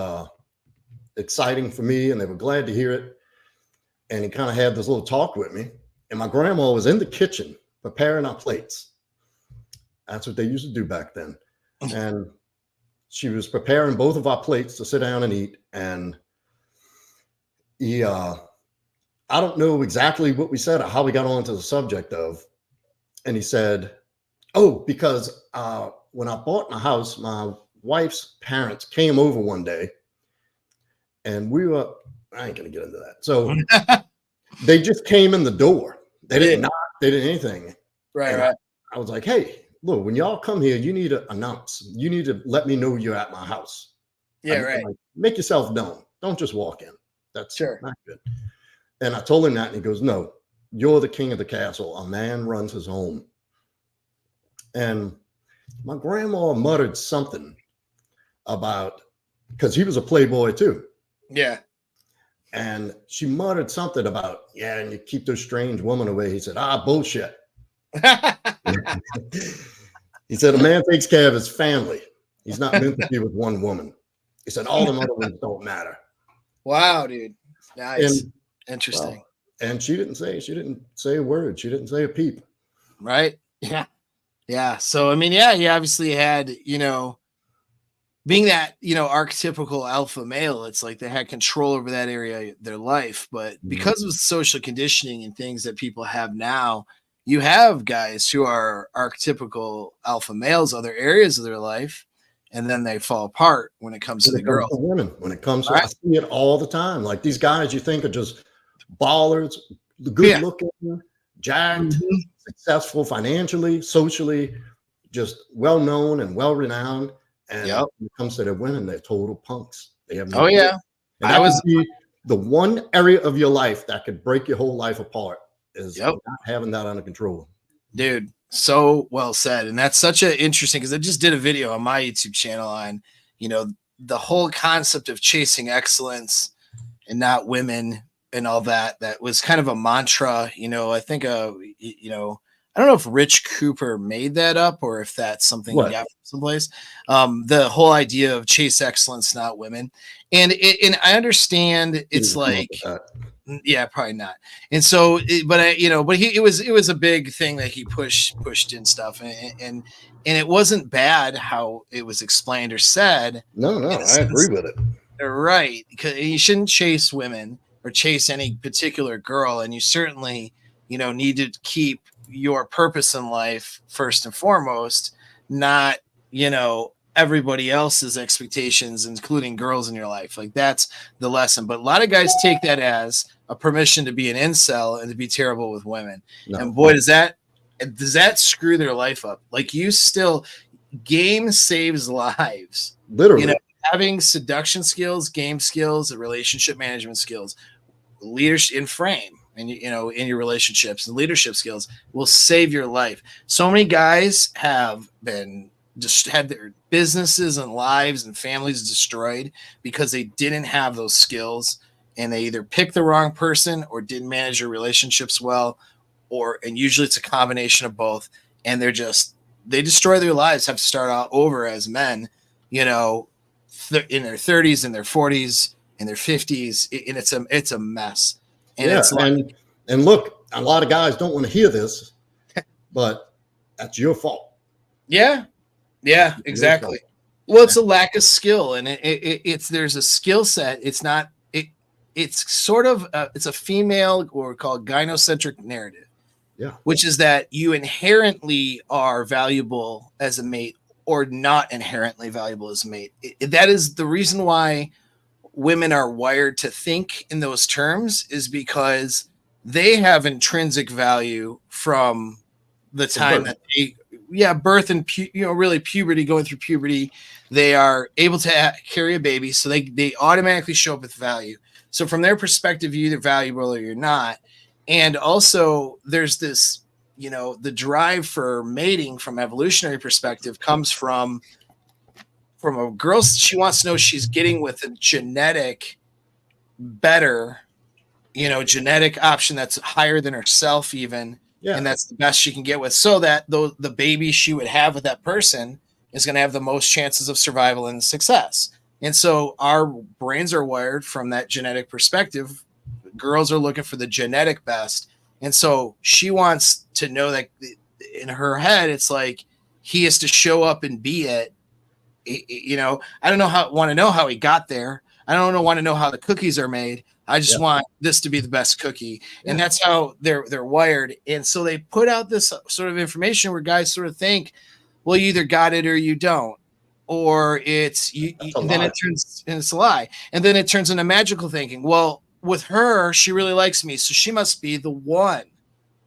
exciting for me, and they were glad to hear it. And he kind of had this little talk with me, and my grandma was in the kitchen preparing our plates. That's what they used to do back then. And she was preparing both of our plates to sit down and eat. And he, I don't know exactly what we said or how we got onto the subject of. And he said, oh, because when I bought my house, my wife's parents came over one day, and I ain't going to get into that. So they just came in the door. They didn't knock. They didn't anything. Right. I was like, hey, look, when y'all come here, you need to announce. You need to let me know you're at my house. Right. Like, make yourself known. Don't just walk in. That's not good. And I told him that, and he goes, no, you're the king of the castle. A man runs his home. And my grandma muttered something about, because he was a playboy too. Yeah. And she muttered something about, and you keep those strange women away. He said, bullshit. He said, a man takes care of his family. He's not meant to be with one woman. He said, all the other ones don't matter. Wow, dude. Nice. And, interesting. Well, and she didn't say a word. She didn't say a peep. Right. Yeah. Yeah. So, I mean, he obviously had, being that, archetypical alpha male, it's like they had control over that area of their life. But because of social conditioning and things that people have now, you have guys who are archetypical alpha males, other areas of their life, and then they fall apart when it comes to the girls. Women, when it comes to, I see it all the time. Like these guys you think are just ballers, good looking, jacked, successful financially, socially, just well known and well renowned. And when it comes to their women, they're total punks. They have no idea. And that was the one area of your life that could break your whole life apart is not having that under control. Dude, so well said. And that's such an interesting, because I just did a video on my YouTube channel on, the whole concept of chasing excellence and not women and all that. That was kind of a mantra, I think, I don't know if Rich Cooper made that up or if that's something he got from someplace. The whole idea of chase excellence, not women. And I understand it's like, probably not. And so, it was a big thing that he pushed and stuff. And it wasn't bad how it was explained or said. No, I agree with it. Right. Because you shouldn't chase women or chase any particular girl. And you certainly, need to keep your purpose in life first and foremost, not, everybody else's expectations, including girls in your life. Like that's the lesson. But a lot of guys take that as a permission to be an incel and to be terrible with women. No. And boy, does that screw their life up. Like game saves lives. Literally. Having seduction skills, game skills, and relationship management skills, leadership in frame, and in your relationships and leadership skills will save your life. So many guys have just had their businesses and lives and families destroyed because they didn't have those skills and they either pick the wrong person or didn't manage their relationships well, and usually it's a combination of both. And they destroy their lives, have to start out over as men, in their 30s and their 40s and their 50s. And it's a mess. And Yeah. it's like, and look, a lot of guys don't want to hear this, but that's your fault. Yeah. Yeah, exactly. Well, it's a lack of skill, and there's a skill set. It's not, it's sort of, it's a female or called gynocentric narrative. Yeah. Which is that you inherently are valuable as a mate or not inherently valuable as a mate. That is the reason why women are wired to think in those terms, is because they have intrinsic value from the time that birth and really puberty, going through puberty. They are able to carry a baby, so they automatically show up with value. So from their perspective, you're either valuable or you're not. And also there's this, the drive for mating from evolutionary perspective comes from a girl. She wants to know she's getting with a genetic better, genetic option that's higher than herself even. Yeah. And that's the best she can get with, so that the baby she would have with that person is going to have the most chances of survival and success. And so our brains are wired from that genetic perspective. Girls are looking for the genetic best. And so she wants to know that in her head, it's like he has to show up and be it. I don't want to know how he got there. I don't want to know how the cookies are made. I just want this to be the best cookie. And that's how they're wired. And so they put out this sort of information where guys sort of think, well, you either got it or you don't. Or it's then it turns, and it's a lie. And then it turns into magical thinking. Well, with her, she really likes me, so she must be the one.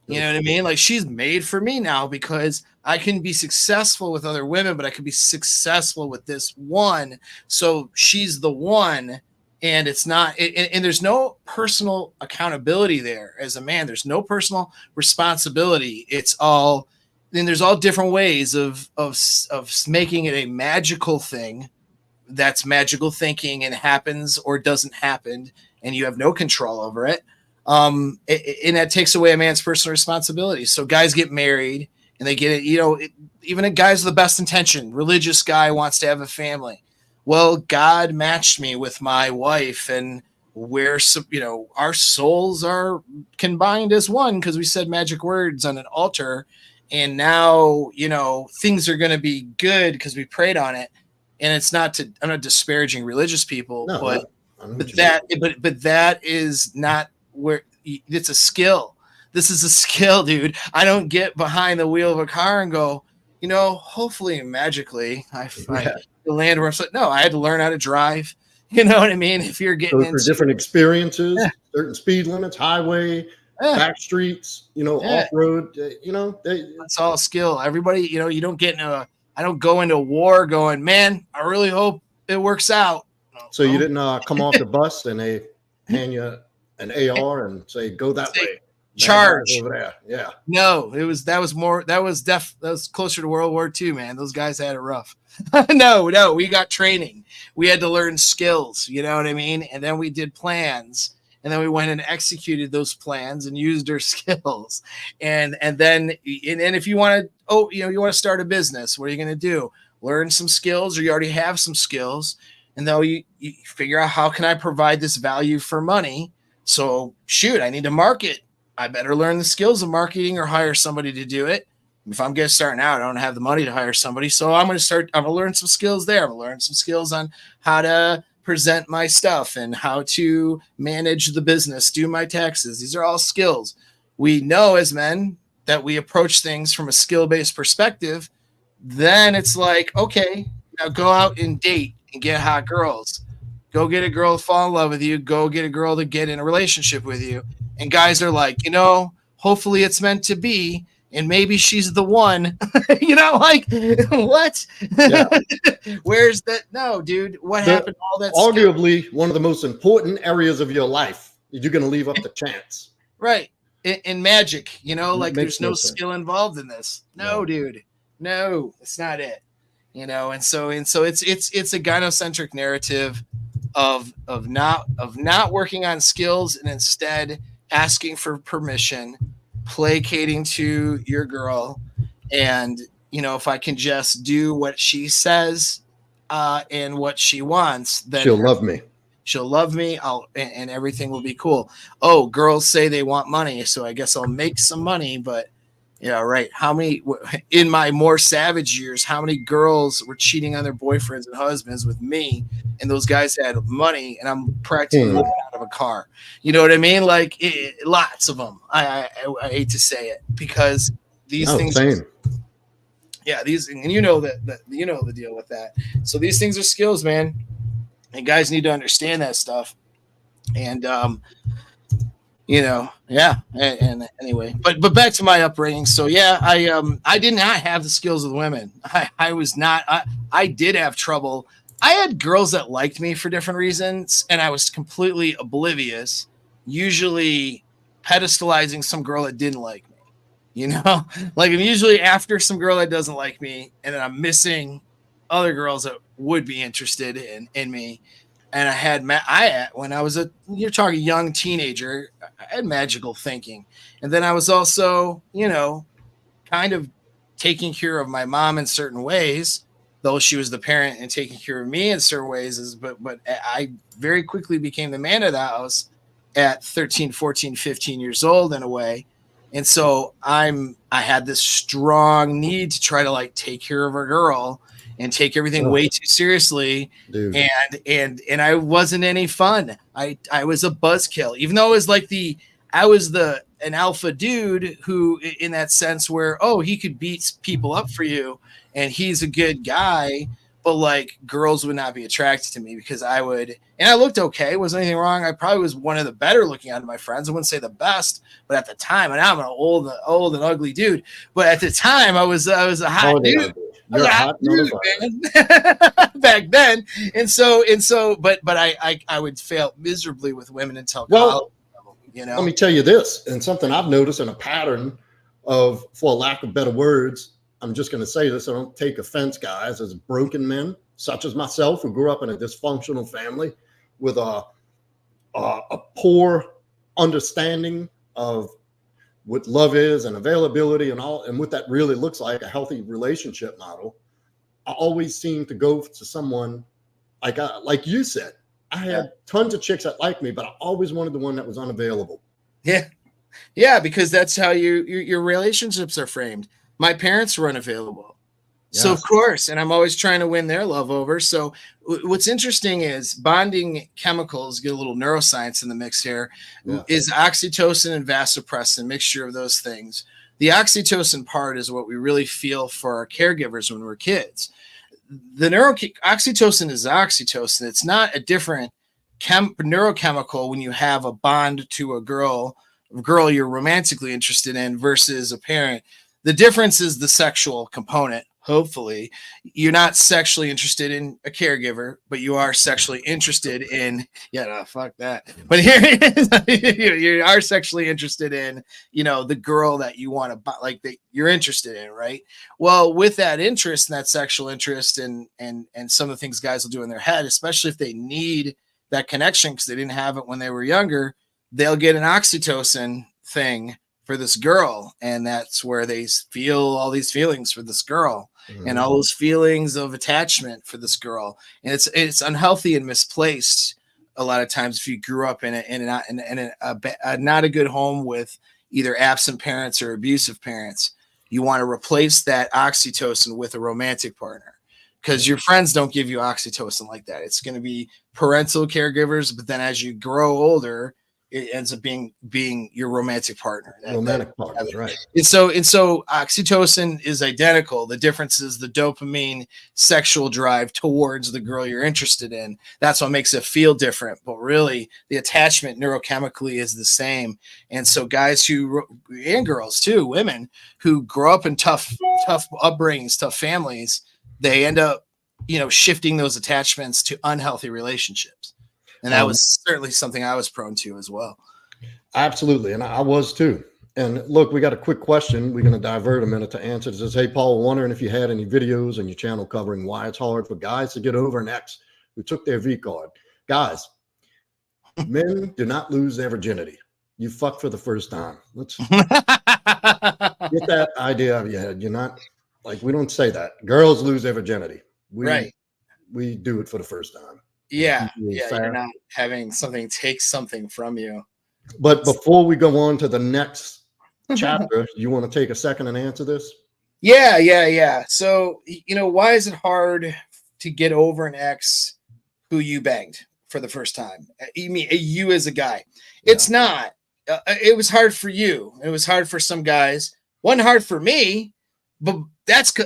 You know what I mean? Like, she's made for me now, because I can be successful with other women, but I can be successful with this one. So she's the one, and it's not. And there's no personal accountability there as a man. There's no personal responsibility. It's all. Then there's all different ways of making it a magical thing. That's magical thinking and happens or doesn't happen, and you have no control over it. And that takes away a man's personal responsibility. So guys get married and they get it, even a guy's the best intention, religious guy wants to have a family. Well, God matched me with my wife, and our souls are combined as one because we said magic words on an altar. And now, things are going to be good because we prayed on it. And it's I'm not disparaging religious people, but that is not where it's a skill. This is a skill, dude. I don't get behind the wheel of a car and go, hopefully magically I land where I'm like, no, I had to learn how to drive. You know what I mean? If you're getting for different experiences, certain speed limits, highway, back streets, off road, that's all skill. Everybody, you don't get I don't go into war going, man, I really hope it works out. So you didn't come off the bus and they hand you an AR and say, go that way. Charge over there. Yeah. No, that was closer to World War II, man. Those guys had it rough. No, we got training. We had to learn skills, you know what I mean? And then we did plans. And then we went and executed those plans and used our skills. And then if you want to, you want to start a business, what are you going to do? Learn some skills, or you already have some skills. And then you figure out, how can I provide this value for money? So shoot, I need to market. I better learn the skills of marketing or hire somebody to do it. If I'm just starting out, I don't have the money to hire somebody. So I'm going to learn some skills there. I'm going to learn some skills on how to present my stuff and how to manage the business, do my taxes. These are all skills. We know as men that we approach things from a skill-based perspective. Then it's like, okay, now go out and date and get hot girls. Go get a girl to fall in love with you. Go get a girl to get in a relationship with you. And guys are like, hopefully it's meant to be. And maybe she's the one, what? Yeah. Where's that? No, dude, what happened to all that? Arguably one of the most important areas of your life. You're going to leave up the chance. Right. In magic, there's no skill involved in this. No, dude. No, it's not it. And so it's a gynocentric narrative. of not working on skills and instead asking for permission, placating to your girl, and if I can just do what she says and what she wants, then She'll love me. she'll love me. And everything will be cool. Oh, girls say they want money, so I guess I'll make some money. But right. How many in my more savage years? How many girls were cheating on their boyfriends and husbands with me? And those guys had money, and I'm practically living out of a car. You know what I mean? Like lots of them. I hate to say it because these things. Same. Yeah, these, and you know the deal with that. So these things are skills, man, and guys need to understand that stuff. And yeah. And anyway, but back to my upbringing. So yeah, I did not have the skills of the women. I was not. I did have trouble. I had girls that liked me for different reasons, and I was completely oblivious. Usually, pedestalizing some girl that didn't like me. Like I'm usually after some girl that doesn't like me, and then I'm missing other girls that would be interested in me. And when I was you're talking young teenager, I had magical thinking. And then I was also, kind of taking care of my mom in certain ways, though she was the parent, and taking care of me in certain ways. But I very quickly became the man of the house at 13, 14, 15 years old in a way. And so I had this strong need to try to like take care of a girl and take everything way too seriously. Dude. And I wasn't any fun. I was a buzzkill, even though it was like I was an alpha dude who, in that sense where, he could beat people up for you and he's a good guy, but like girls would not be attracted to me because I looked okay. Wasn't anything wrong. I probably was one of the better looking out of my friends. I wouldn't say the best, but at the time, and I'm an old and ugly dude, but at the time I was a hot dude. You're a hot dude, man. Back then. And so, but I would fail miserably with women until college. Let me tell you this, and something I've noticed in a pattern of, for lack of better words, I'm just going to say this, I don't take offense, guys, as broken men, such as myself, who grew up in a dysfunctional family with a poor understanding of what love is and availability and all, and what that really looks like, a healthy relationship model. I always seem to go to someone like you said. I had tons of chicks that liked me, but I always wanted the one that was unavailable. Yeah, because that's how your relationships are framed. My parents were unavailable. Yes. So of course, and I'm always trying to win their love over. So what's interesting is bonding chemicals, get a little neuroscience in the mix here, is oxytocin and vasopressin, mixture of those things. The oxytocin part is what we really feel for our caregivers when we're kids. The oxytocin is oxytocin. It's not a different neurochemical when you have a bond to a girl you're romantically interested in versus a parent. The difference is the sexual component. Hopefully, you're not sexually interested in a caregiver, but you are sexually interested in, fuck that. But here you are sexually interested in, the girl that you want to, like, that you're interested in, right? Well, with that interest and that sexual interest and some of the things guys will do in their head, especially if they need that connection because they didn't have it when they were younger, they'll get an oxytocin thing for this girl, and that's where they feel all these feelings for this girl and all those feelings of attachment for this girl, and it's unhealthy and misplaced a lot of times if you grew up in a not a good home with either absent parents or abusive parents. You want to replace that oxytocin with a romantic partner because your friends don't give you oxytocin like that. It's going to be parental caregivers, but then as you grow older, it ends up being your romantic partner. Right. And so oxytocin is identical. The difference is the dopamine sexual drive towards the girl you're interested in. That's what makes it feel different. But really, the attachment neurochemically is the same. And so guys and girls too, women who grow up in tough upbringings, tough families, they end up, shifting those attachments to unhealthy relationships. And that was certainly something I was prone to as well. Absolutely. And I was too. And look, we got a quick question. We're going to divert a minute to answer. It says, hey, Paul, wondering if you had any videos on your channel covering why it's hard for guys to get over an ex who took their V card. Guys, men do not lose their virginity. You fuck for the first time. Let's get that idea out of your head. You're not like, we don't say that. Girls lose their virginity. Right. We do it for the first time. Yeah. Yeah. You're not having something take something from you. But before we go on to the next chapter, you want to take a second and answer this? Yeah. So, why is it hard to get over an ex who you banged for the first time? You mean you as a guy? It's not. It was hard for you. It was hard for some guys. Wasn't hard for me, but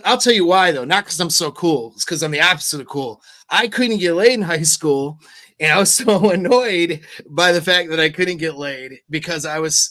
I'll tell you why though. Not because I'm so cool. It's because I'm the opposite of cool. I couldn't get laid in high school, and I was so annoyed by the fact that I couldn't get laid because I was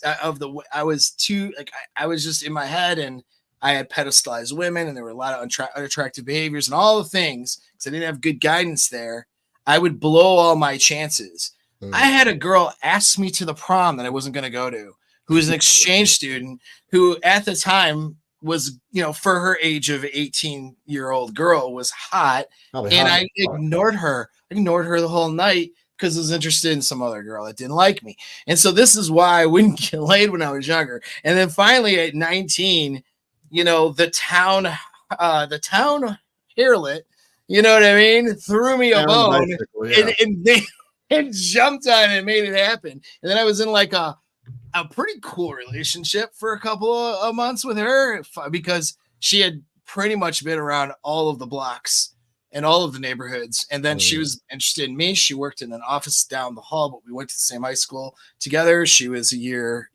just in my head, and I had pedestalized women, and there were a lot of unattractive behaviors and all the things because I didn't have good guidance there. I would blow all my chances. I had a girl ask me to the prom that I wasn't going to go to, who was an exchange student who at the time was, for her age of 18-year-old girl was hot. And I ignored her. I ignored her the whole night because I was interested in some other girl that didn't like me. And so this is why I wouldn't get laid when I was younger. And then finally at 19, the town harlot, you know what I mean? Threw me a bone and jumped on it and made it happen. And then I was in like a pretty cool relationship for a couple of months with her because she had pretty much been around all of the blocks and all of the neighborhoods. And then she was interested in me. She worked in an office down the hall, but we went to the same high school together. She was a year,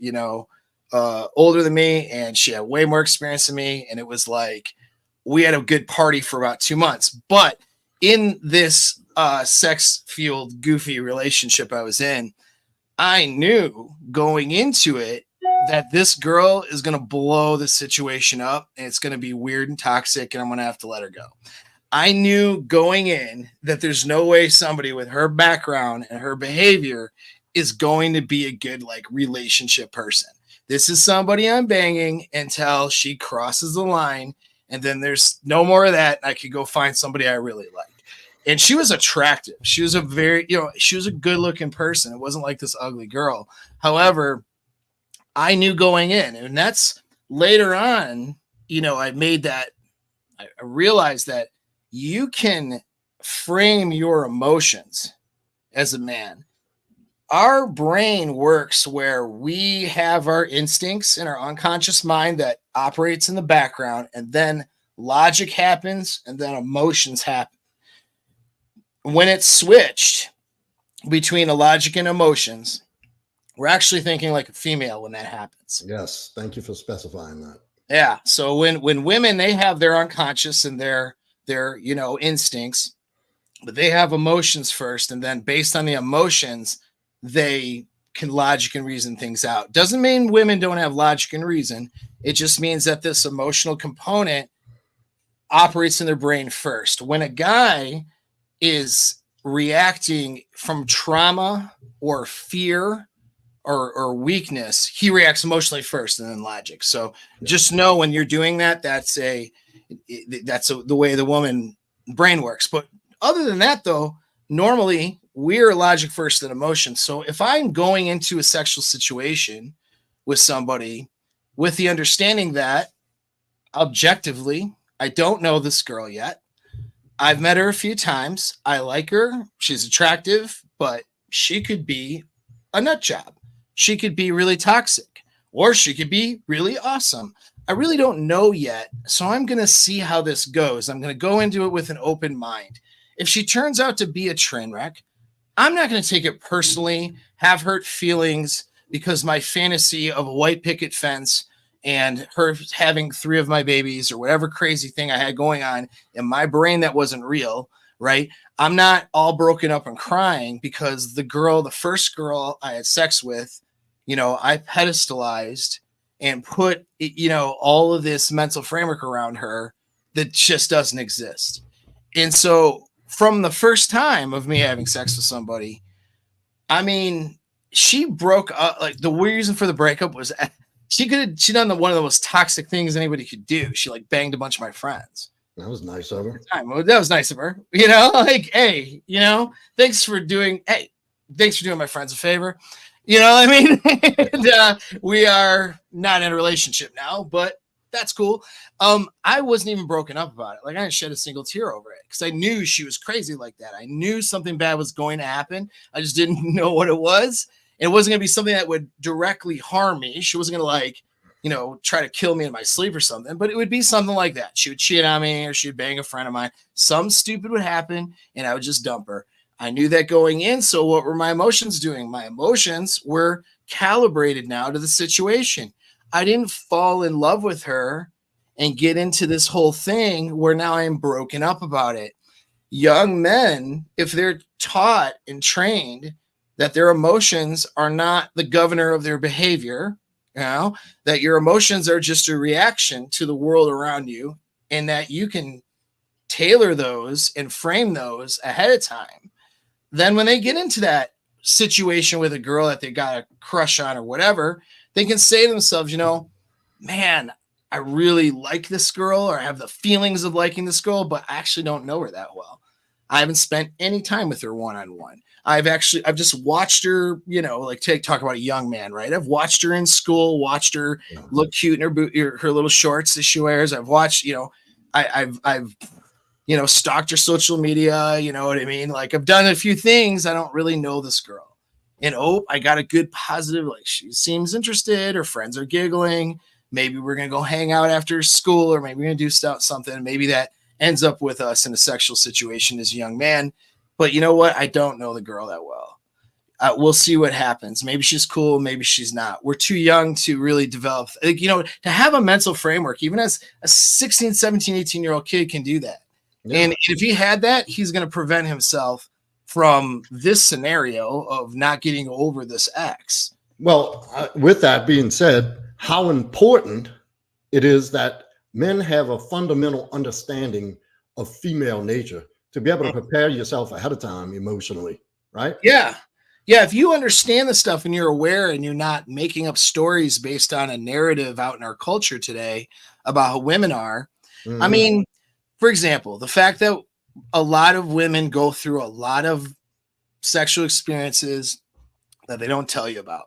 older than me, and she had way more experience than me. And it was like, we had a good party for about 2 months, but in this sex-fueled, goofy relationship I was in, I knew going into it that this girl is going to blow the situation up, and it's going to be weird and toxic, and I'm going to have to let her go. I knew going in that there's no way somebody with her background and her behavior is going to be a good relationship person. This is somebody I'm banging until she crosses the line, and then there's no more of that. I could go find somebody I really like. And she was attractive. She was she was a good looking person. It wasn't like this ugly girl. However, I knew going in, and that's later on, I realized that you can frame your emotions as a man. Our brain works where we have our instincts in our unconscious mind that operates in the background, and then logic happens, and then emotions happen. When it's switched between a logic and emotions, we're actually thinking like a female when that happens. Yes. Thank you for specifying that. Yeah. So when women, they have their unconscious and their instincts, but they have emotions first. And then based on the emotions, they can logic and reason things out. Doesn't mean women don't have logic and reason. It just means that this emotional component operates in their brain first. When a guy is reacting from trauma or fear or weakness, he reacts emotionally first and then logic. So just know when you're doing that, that's the way the woman brain works. But other than that, though, normally we're logic first and emotion. So if I'm going into a sexual situation with somebody with the understanding that objectively, I don't know this girl yet. I've met her a few times. I like her. She's attractive, but she could be a nut job. She could be really toxic, or she could be really awesome. I really don't know yet. So I'm going to see how this goes. I'm going to go into it with an open mind. If she turns out to be a train wreck, I'm not going to take it personally, have hurt feelings because my fantasy of a white picket fence and her having 3 of my babies or whatever crazy thing I had going on in my brain that wasn't real, right? I'm not all broken up and crying because the first girl I had sex with, I pedestalized and put, all of this mental framework around her that just doesn't exist. And so from the first time of me having sex with somebody, I mean, she broke up. Like the reason for the breakup was she done one of the most toxic things anybody could do. She banged a bunch of my friends. That was nice of her. That was nice of her. Like, hey, thanks for doing my friends a favor. You know what I mean? And we are not in a relationship now, but that's cool. I wasn't even broken up about it. Like, I didn't shed a single tear over it because I knew she was crazy like that. I knew something bad was going to happen. I just didn't know what it was. It wasn't going to be something that would directly harm me. She wasn't going to try to kill me in my sleep or something, but it would be something like that. She would cheat on me or she'd bang a friend of mine. Some stupid would happen and I would just dump her. I knew that going in. So what were my emotions doing? My emotions were calibrated now to the situation. I didn't fall in love with her and get into this whole thing where now I'm broken up about it. Young men, if they're taught and trained that their emotions are not the governor of their behavior, that your emotions are just a reaction to the world around you, and that you can tailor those and frame those ahead of time, then when they get into that situation with a girl that they got a crush on or whatever, they can say to themselves, man, I really like this girl, or I have the feelings of liking this girl, but I actually don't know her that well. I haven't spent any time with her one-on-one. I've just watched her, talk about a young man, right? I've watched her in school, watched her look cute in her little shorts that she wears. I've watched, I've stalked her social media, you know what I mean? Like, I've done a few things. I don't really know this girl. And I got a good positive, like, she seems interested, her friends are giggling. Maybe we're going to go hang out after school, or maybe we're going to do something. Maybe that ends up with us in a sexual situation as a young man. But you know what? I don't know the girl that well. We'll see what happens. Maybe she's cool. Maybe she's not. We're too young to really develop, to have a mental framework. Even as a 16, 17, 18-year-old kid can do that. Yeah. And if he had that, he's going to prevent himself from this scenario of not getting over this ex. Well, with that being said, how important it is that men have a fundamental understanding of female nature to be able to prepare yourself ahead of time emotionally, right? Yeah. Yeah. If you understand the stuff and you're aware and you're not making up stories based on a narrative out in our culture today about how women are. Mm-hmm. I mean, for example, the fact that a lot of women go through a lot of sexual experiences that they don't tell you about,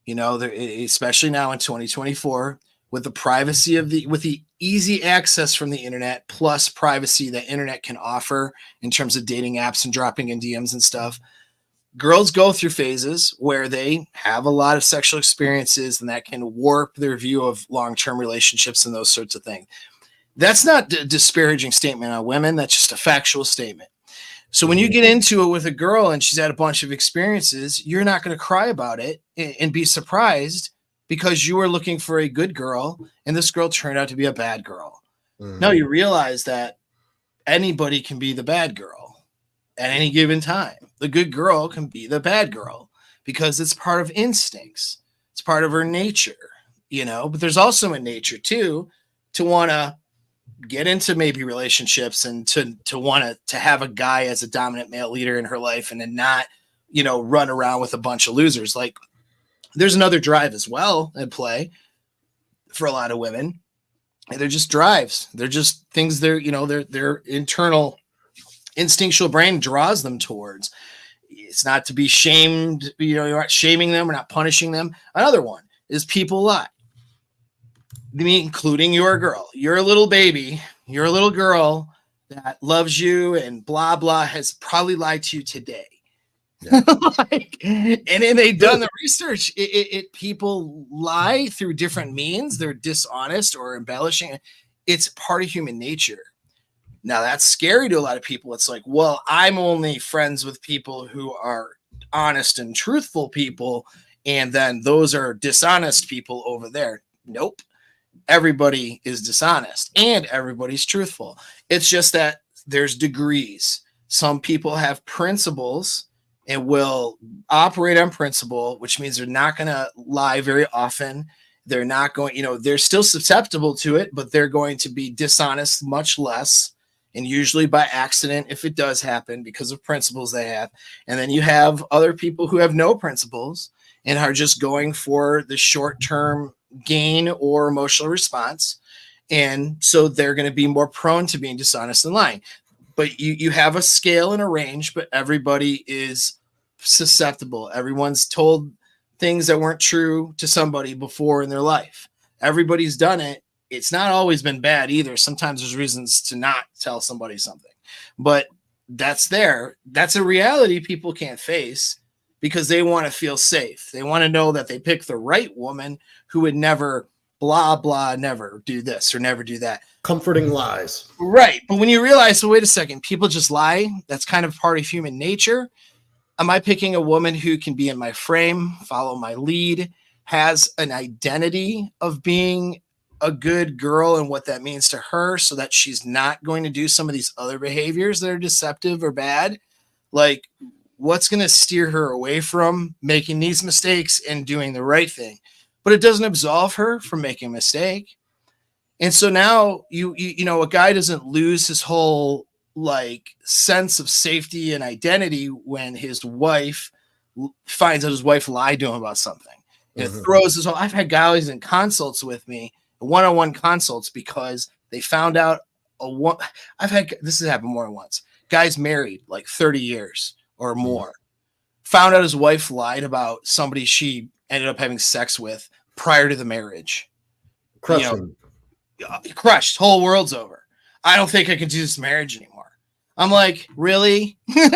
especially now in 2024 with the privacy with the easy access from the internet, plus privacy that internet can offer in terms of dating apps and dropping in DMs and stuff. Girls go through phases where they have a lot of sexual experiences, and that can warp their view of long-term relationships and those sorts of things. That's not a disparaging statement on women. That's just a factual statement. So when you get into it with a girl and she's had a bunch of experiences, you're not going to cry about it and be surprised because you were looking for a good girl and this girl turned out to be a bad girl. Mm-hmm. Now you realize that anybody can be the bad girl at any given time. The good girl can be the bad girl because it's part of instincts. It's part of her nature, but there's also a nature too to want to get into maybe relationships and to want to have a guy as a dominant male leader in her life and then not, run around with a bunch of losers. Like, there's another drive as well at play for a lot of women. And they're just drives. They're just things their internal instinctual brain draws them towards. It's not to be shamed. You're not shaming them. We're not punishing them. Another one is people lie. Including your girl. You're a little baby. You're a little girl that loves you and blah, blah, has probably lied to you today. Yeah. And then they've done the research. People lie through different means. They're dishonest or embellishing. It's part of human nature. Now, that's scary to a lot of people. It's like, well, I'm only friends with people who are honest and truthful people, and then those are dishonest people over there. Nope. Everybody is dishonest and everybody's truthful. It's just that there's degrees. Some people have principles and will operate on principle, which means they're not going to lie very often. They're not going, they're still susceptible to it, but they're going to be dishonest much less, and usually by accident if it does happen because of principles they have. And then you have other people who have no principles and are just going for the short-term gain or emotional response. And so they're going to be more prone to being dishonest and lying. But you have a scale and a range, but everybody is susceptible. Everyone's told things that weren't true to somebody before in their life. Everybody's done it. It's not always been bad either. Sometimes there's reasons to not tell somebody something, but that's there. That's a reality people can't face because they want to feel safe. They want to know that they pick the right woman who would never blah, blah, never do this or never do that. Comforting lies. Right. But when you realize, well, wait a second, people just lie. That's kind of part of human nature. Am I picking a woman who can be in my frame, follow my lead, has an identity of being a good girl and what that means to her so that she's not going to do some of these other behaviors that are deceptive or bad? Like, what's going to steer her away from making these mistakes and doing the right thing? But it doesn't absolve her from making a mistake. And so now you know, a guy doesn't lose his whole like sense of safety and identity when his wife finds out his wife lied to him about something. It throws his whole. I've had guys in consults with me, one-on-one consults, because they found out this has happened more than once. Guys married like 30 years or more, found out his wife lied about somebody she ended up having sex with prior to the marriage. Crushed. Whole world's over. I don't think I can do this marriage anymore. I'm like, really? I'm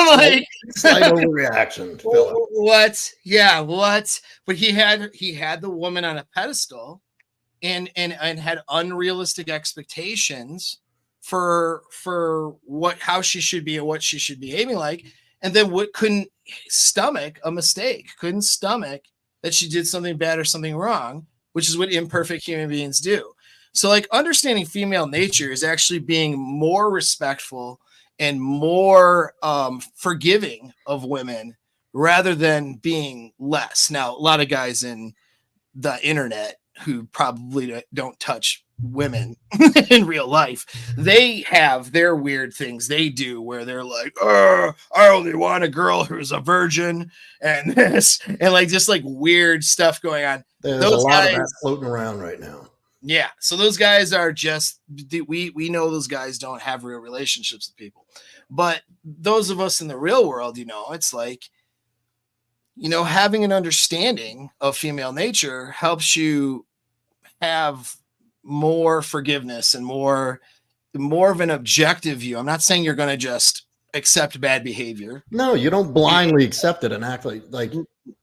like, slight overreaction. What? Yeah, what? But he had the woman on a pedestal, and had unrealistic expectations for how she should be and what she should be behaving like, and then couldn't stomach a mistake, couldn't stomach that she did something bad or something wrong, which is what imperfect human beings do. So like understanding female nature is actually being more respectful and more forgiving of women rather than being less. Now, a lot of guys in the internet who probably don't touch women in real life, they have their weird things they do where they're like, I only want a girl who's a virgin and this, and like just like weird stuff going on. There's a lot of that floating around right now. Yeah. So those guys are just, we know those guys don't have real relationships with people, but those of us in the real world, you know, it's like, you know, having an understanding of female nature helps you have more forgiveness and more of an objective view. I'm not saying you're going to just accept bad behavior. No, you don't blindly accept it and act like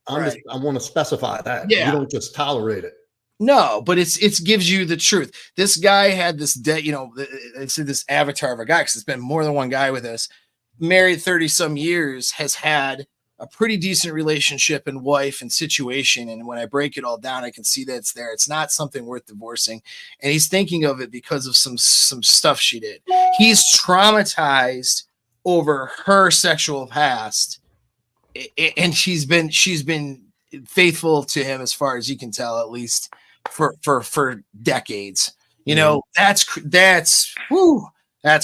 Right. I want to specify that. Yeah. You don't just tolerate it. No, but it gives you the truth. This guy had this it's this avatar of a guy, because it's been more than one guy with us, married 30 some years, has had a pretty decent relationship and wife and situation. And when I break it all down, I can see that it's there. It's not something worth divorcing. And he's thinking of it because of some stuff she did. He's traumatized over her sexual past. And she's been faithful to him, as far as you can tell, at least for decades. You know, that's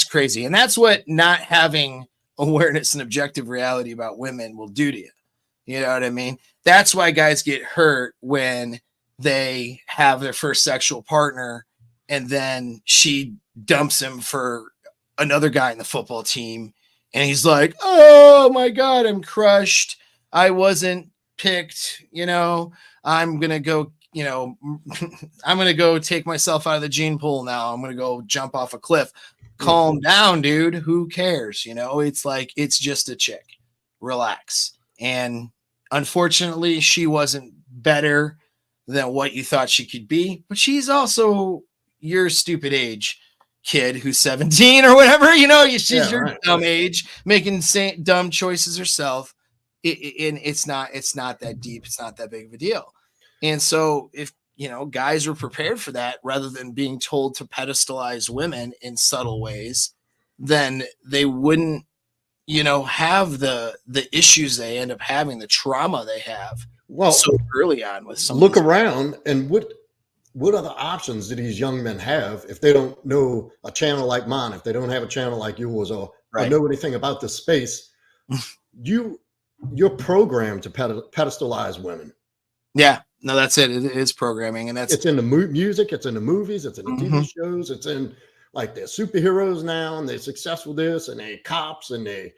crazy. And that's what not having awareness and objective reality about women will do to you. You know what I mean? That's why guys get hurt when they have their first sexual partner and then she dumps him for another guy in the football team. And he's like, oh my God, I'm crushed. I wasn't picked. You know, I'm going to go, you know, I'm going to go take myself out of the gene pool now. I'm going to go jump off a cliff. Calm down, dude. Who cares? You know, it's like, it's just a chick. Relax. And unfortunately, she wasn't better than what you thought she could be, but she's also your stupid age kid who's 17 or whatever, you know, she's your dumb age, making dumb choices herself. And it's not that deep. It's not that big of a deal. And so if, you know, guys were prepared for that rather than being told to pedestalize women in subtle ways, then they wouldn't, you know, have the issues they end up having, the trauma they have so early on with some. Look around, and what other options do these young men have if they don't know a channel like mine, if they don't have a channel like yours, or know anything about the space? You're programmed to pedestalize women. Yeah. No, that's it. It is programming, and that's It's in the music, it's in the movies, it's in the TV shows, it's in like they're superheroes now, and they're successful this, and they're cops, and they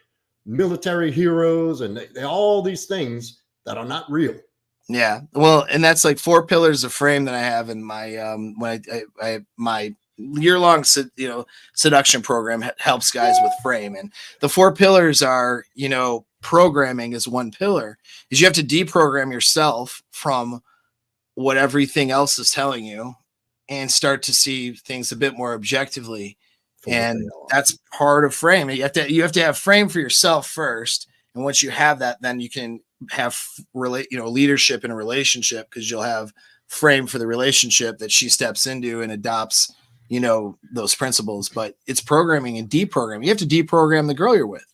military heroes, and they all these things that are not real. Yeah. Well, and that's like 4 pillars of frame that I have in my when I my year-long seduction program helps guys with frame. And the 4 pillars are, programming is one pillar. Is you have to deprogram yourself from what everything else is telling you and start to see things a bit more objectively. And that's part of frame. You have to have frame for yourself first. And once you have that, then you can have leadership in a relationship, because you'll have frame for the relationship that she steps into and adopts, those principles. But it's programming and deprogramming. You have to deprogram the girl you're with.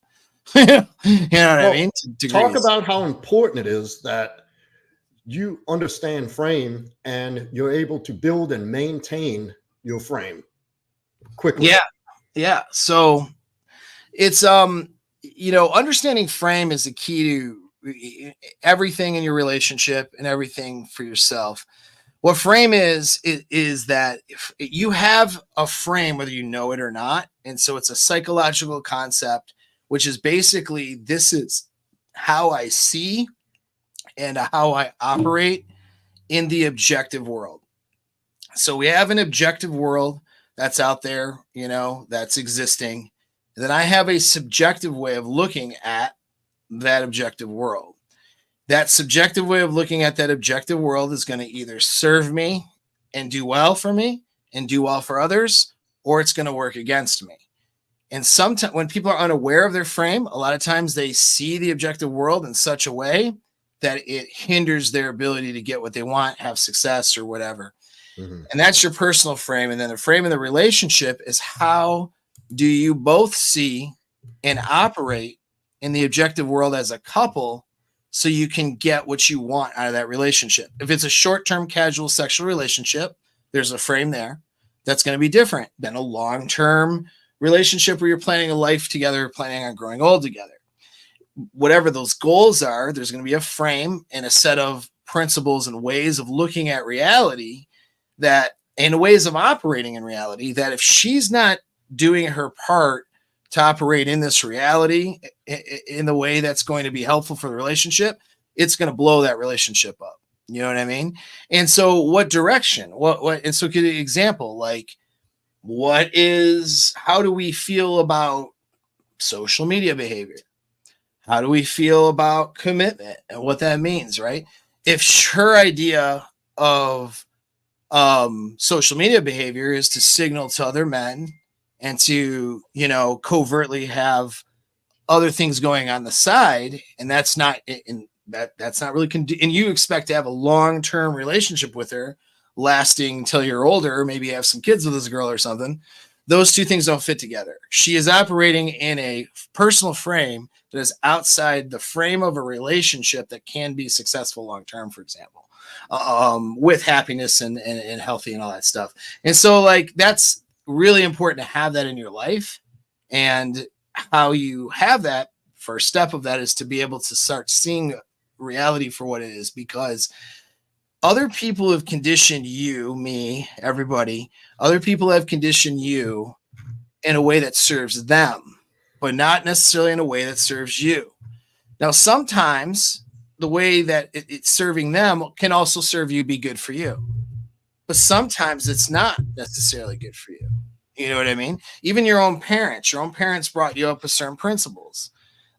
You know what I mean? Talk about how important it is that you understand frame and you're able to build and maintain your frame quickly. Yeah. So it's, understanding frame is the key to everything in your relationship and everything for yourself. What frame is that if you have a frame, whether you know it or not. And so it's a psychological concept, which is basically, this is how I see and how I operate in the objective world. So we have an objective world that's out there, that's existing. And then I have a subjective way of looking at that objective world. That subjective way of looking at that objective world is going to either serve me and do well for me and do well for others, or it's going to work against me. And sometimes when people are unaware of their frame, a lot of times they see the objective world in such a way that it hinders their ability to get what they want, have success or whatever. Mm-hmm. And that's your personal frame. And then the frame of the relationship is, how do you both see and operate in the objective world as a couple, so you can get what you want out of that relationship. If it's a short-term casual sexual relationship, there's a frame there that's going to be different than a long-term relationship where you're planning a life together, planning on growing old together. Whatever those goals are, there's going to be a frame and a set of principles and ways of looking at reality, that, and ways of operating in reality, that if she's not doing her part to operate in this reality in the way that's going to be helpful for the relationship, it's going to blow that relationship up. You know what I mean? And so what direction, and so give an example, like, how do we feel about social media behavior? How do we feel about commitment and what that means, right? If her idea of social media behavior is to signal to other men and to, covertly have other things going on the side, and that's not really, and you expect to have a long-term relationship with her lasting until you're older, maybe have some kids with this girl or something, those two things don't fit together. She is operating in a personal frame that is outside the frame of a relationship that can be successful long-term, for example, with happiness and healthy and all that stuff. And so, like, that's really important to have that in your life. And how you have that, first step of that, is to be able to start seeing reality for what it is, because other people have conditioned you, me, everybody, other people have conditioned you in a way that serves them, but not necessarily in a way that serves you. Now, sometimes the way that it's serving them can also serve you, be good for you. But sometimes it's not necessarily good for you. You know what I mean? Even your own parents brought you up with certain principles.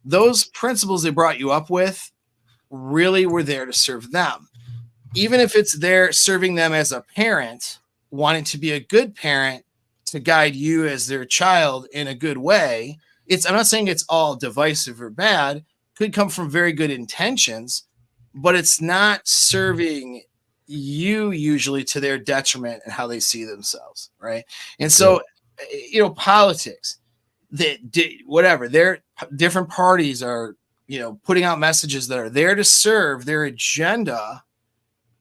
Those principles they brought you up with really were there to serve them. Even if it's there serving them as a parent, wanting to be a good parent to guide you as their child in a good way. I'm not saying it's all divisive or bad. Could come from very good intentions, but it's not serving you usually to their detriment and how they see themselves, right? And so, politics, whatever, their different parties are, putting out messages that are there to serve their agenda.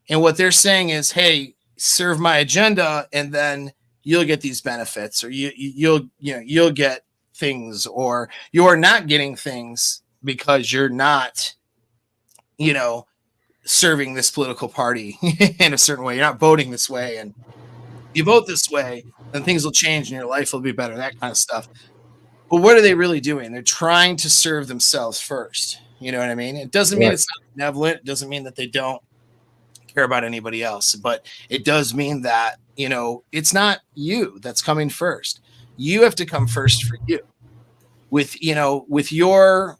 And what they're saying is, hey, serve my agenda, and then you'll get these benefits, or you'll get things, or you're not getting things because you're not, serving this political party in a certain way. You're not voting this way. And you vote this way, then things will change and your life will be better, that kind of stuff. But what are they really doing? They're trying to serve themselves first. You know what I mean? It doesn't mean it's not benevolent. It doesn't mean that they don't care about anybody else. But it does mean that, it's not you that's coming first. You have to come first for you. With your,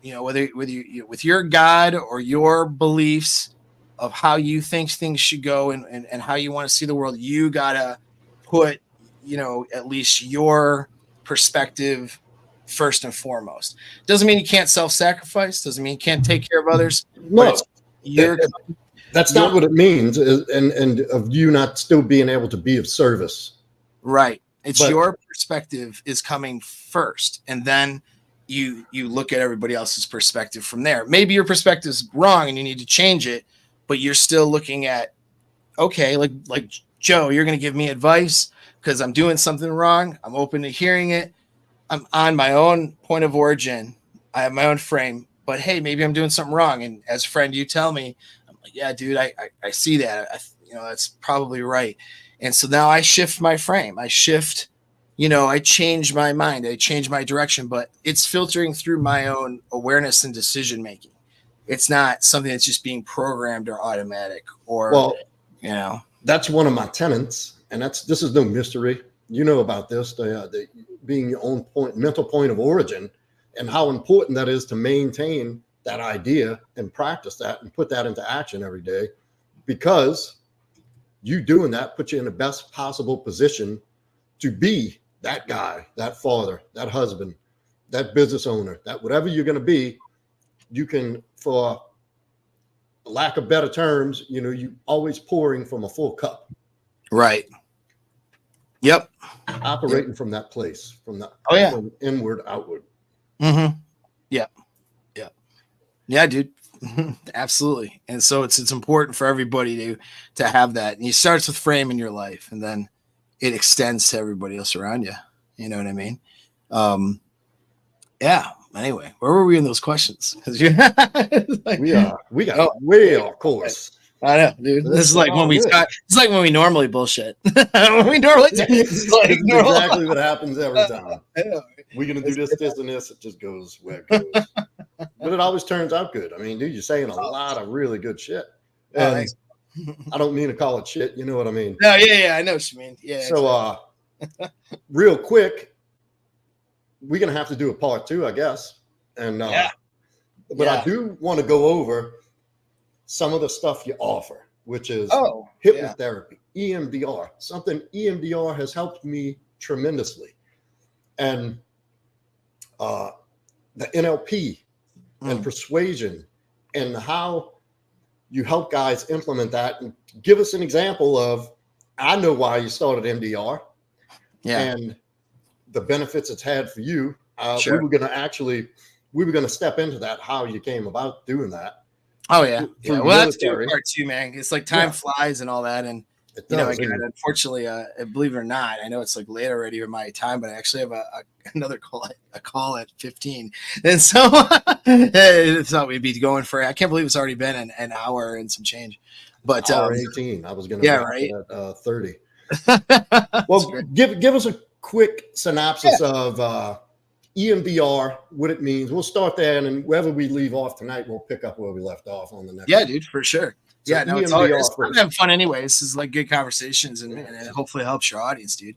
whether you with your God or your beliefs of how you think things should go and how you want to see the world, you gotta put, at least your perspective first and foremost. Doesn't mean you can't self-sacrifice. Doesn't mean you can't take care of others. No, that's not what it means. And of you not still being able to be of service. Right. Your perspective is coming first, and then you look at everybody else's perspective from there. Maybe your perspective is wrong and you need to change it, but you're still looking at, okay, like Joe, you're going to give me advice because I'm doing something wrong. I'm open to hearing it. I'm on my own point of origin. I have my own frame, but hey, maybe I'm doing something wrong. And as a friend, you tell me, I'm like, yeah, dude, I see that. That's probably right. And so now I shift my frame. I change my mind. I change my direction, but it's filtering through my own awareness and decision-making. It's not something that's just being programmed or automatic or, that's one of my tenets. And this is no mystery. You know about this, the being your own mental point of origin, and how important that is to maintain that idea and practice that and put that into action every day, because you doing that puts you in the best possible position to be that guy, that father, that husband, that business owner, that whatever you're going to be. You can, for lack of better terms, you always pouring from a full cup. Right. Yep. Operating from that place, from inward outward. Mm-hmm. Yeah. Yeah. Yeah, dude. Absolutely. And so it's important for everybody to have that. And it starts with framing your life, and then it extends to everybody else around you. You know what I mean? Yeah. Anyway, where were we in those questions? Because we got way off course. I know, dude. This is like when we start. It's like when we normally bullshit. When we normally it's like exactly what happens every time. We're gonna do this, and this. It just goes where it goes. But it always turns out good. I mean, dude, you're saying a lot of really good shit. And I don't mean to call it shit. You know what I mean? No, yeah, I know what you mean. Yeah. So, real quick, we're gonna have to do a part 2, I guess. And but I do want to go over some of the stuff you offer, which is hypnotherapy, EMDR, something EMDR has helped me tremendously. And the NLP and persuasion, and how you help guys implement that. And give us an example of, I know why you started MDR and the benefits it's had for you. Sure. We were going to step into that, how you came about doing that. Oh yeah. Well, that's part 2, man. It's like time flies and all that. And again, unfortunately, believe it or not, I know it's like late already in my time, but I actually have another call at 15. And so I thought we'd be going for, I can't believe it's already been an hour and some change. But hour 18. I was going to right at 30. Well, give us a quick synopsis of EMDR, what it means. We'll start there, and then wherever we leave off tonight, we'll pick up where we left off on the next. Yeah, dude, for sure. So no, it's having fun anyways. This is like good conversations, and it hopefully helps your audience, dude.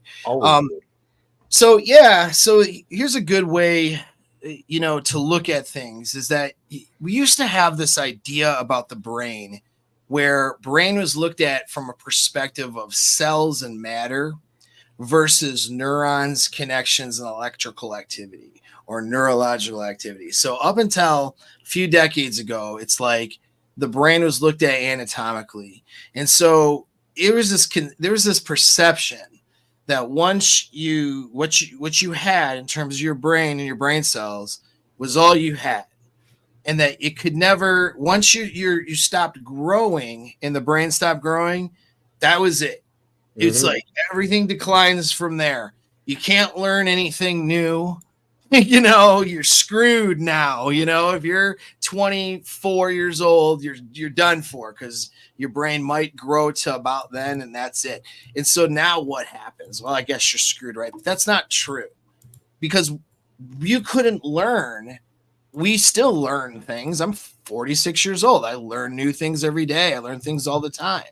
So here's a good way, to look at things, is that we used to have this idea about the brain, where brain was looked at from a perspective of cells and matter versus neurons, connections, and electrical activity or neurological activity. So up until a few decades ago, it's like the brain was looked at anatomically. And so there was this perception that once what you had in terms of your brain and your brain cells was all you had. And that it could never, once you stopped growing and the brain stopped growing, that was it. It's like everything declines from there. You can't learn anything new you're screwed now. If you're 24 years old, you're done for, because your brain might grow to about then, and that's it. And so now what happens? Well, I guess you're screwed, right? But that's not true, because you couldn't learn. We still learn things. I'm 46 years old. I learn new things every day. I learn things all the time.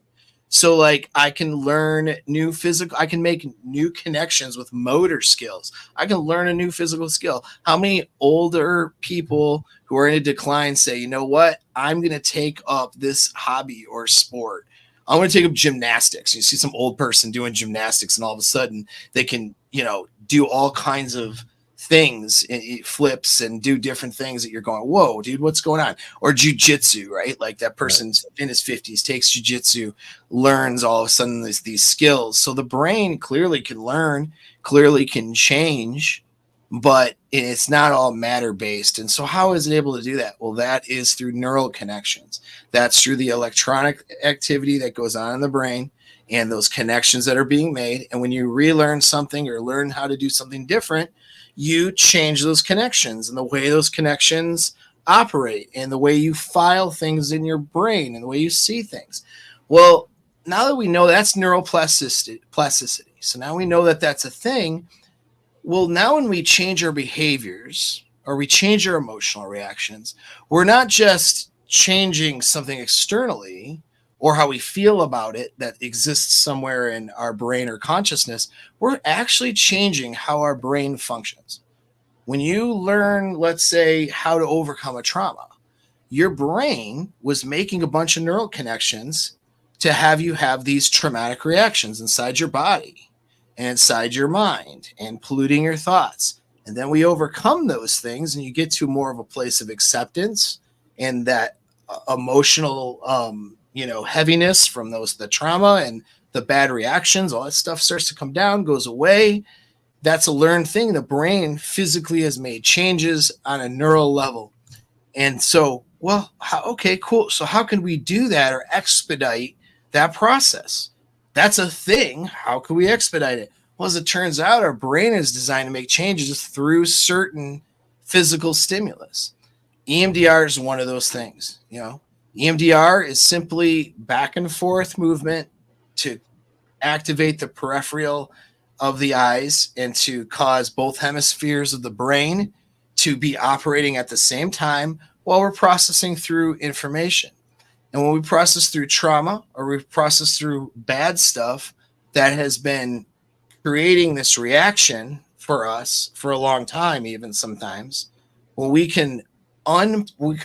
So like I can learn new physical, I can make new connections with motor skills. I can learn a new physical skill. How many older people who are in a decline say, you know what, I'm going to take up this hobby or sport. I'm going to take up gymnastics. You see some old person doing gymnastics, and all of a sudden they can, do all kinds of things, flips, and do different things that you're going, whoa, dude, what's going on? Or jujitsu, right? Like that person's in his 50s, takes jujitsu, learns all of a sudden these skills. So the brain clearly can learn, clearly can change, but it's not all matter based. And so how is it able to do that? Well, that is through neural connections. That's through the electronic activity that goes on in the brain and those connections that are being made. And when you relearn something or learn how to do something different, you change those connections and the way those connections operate and the way you file things in your brain and the way you see things. Well, now that we know that's neuroplasticity, so now we know that that's a thing. Well, now when we change our behaviors or we change our emotional reactions, we're not just changing something externally or how we feel about it that exists somewhere in our brain or consciousness. We're actually changing how our brain functions. When you learn, let's say, how to overcome a trauma, your brain was making a bunch of neural connections to have you have these traumatic reactions inside your body and inside your mind and polluting your thoughts. And then we overcome those things and you get to more of a place of acceptance and that emotional, heaviness from the trauma and the bad reactions, all that stuff starts to come down, goes away. That's a learned thing. The brain physically has made changes on a neural level. And so, well, okay, cool. So how can we do that or expedite that process? That's a thing. How can we expedite it? Well, as it turns out, our brain is designed to make changes through certain physical stimulus. EMDR is one of those things. EMDR is simply back and forth movement to activate the peripheral of the eyes and to cause both hemispheres of the brain to be operating at the same time while we're processing through information. And when we process through trauma or we process through bad stuff that has been creating this reaction for us for a long time, even sometimes, well, we can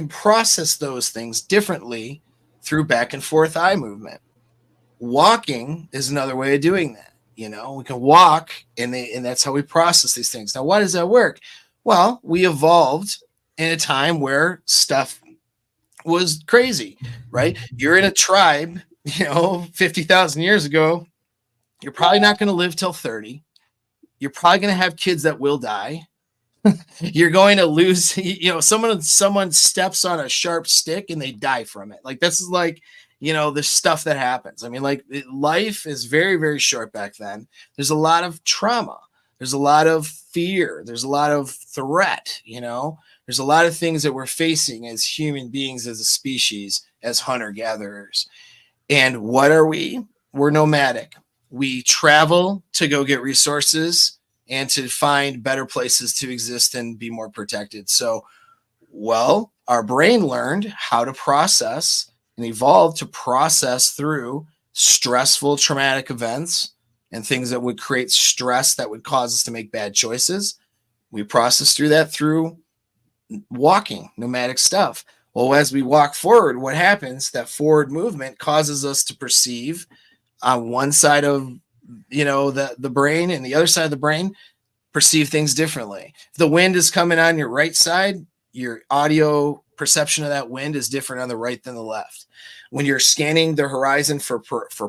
process those things differently through back and forth eye movement. Walking is another way of doing that. We can walk and that's how we process these things. Now, why does that work? Well, we evolved in a time where stuff was crazy, right? You're in a tribe, 50,000 years ago. You're probably not going to live till 30. You're probably going to have kids that will die. You're going to lose, someone steps on a sharp stick and they die from it. Like, this is like, the stuff that happens. I mean, like, life is very, very short back then. There's a lot of trauma. There's a lot of fear. There's a lot of threat, There's a lot of things that we're facing as human beings, as a species, as hunter-gatherers. And what are we? We're nomadic. We travel to go get resources and to find better places to exist and be more protected. So, well, our brain learned how to process and evolved to process through stressful traumatic events and things that would create stress that would cause us to make bad choices. We process through that through walking, nomadic stuff. Well, as we walk forward, what happens? That forward movement causes us to perceive on one side of the brain and the other side of the brain perceive things differently. If the wind is coming on your right side, your audio perception of that wind is different on the right than the left. When you're scanning the horizon for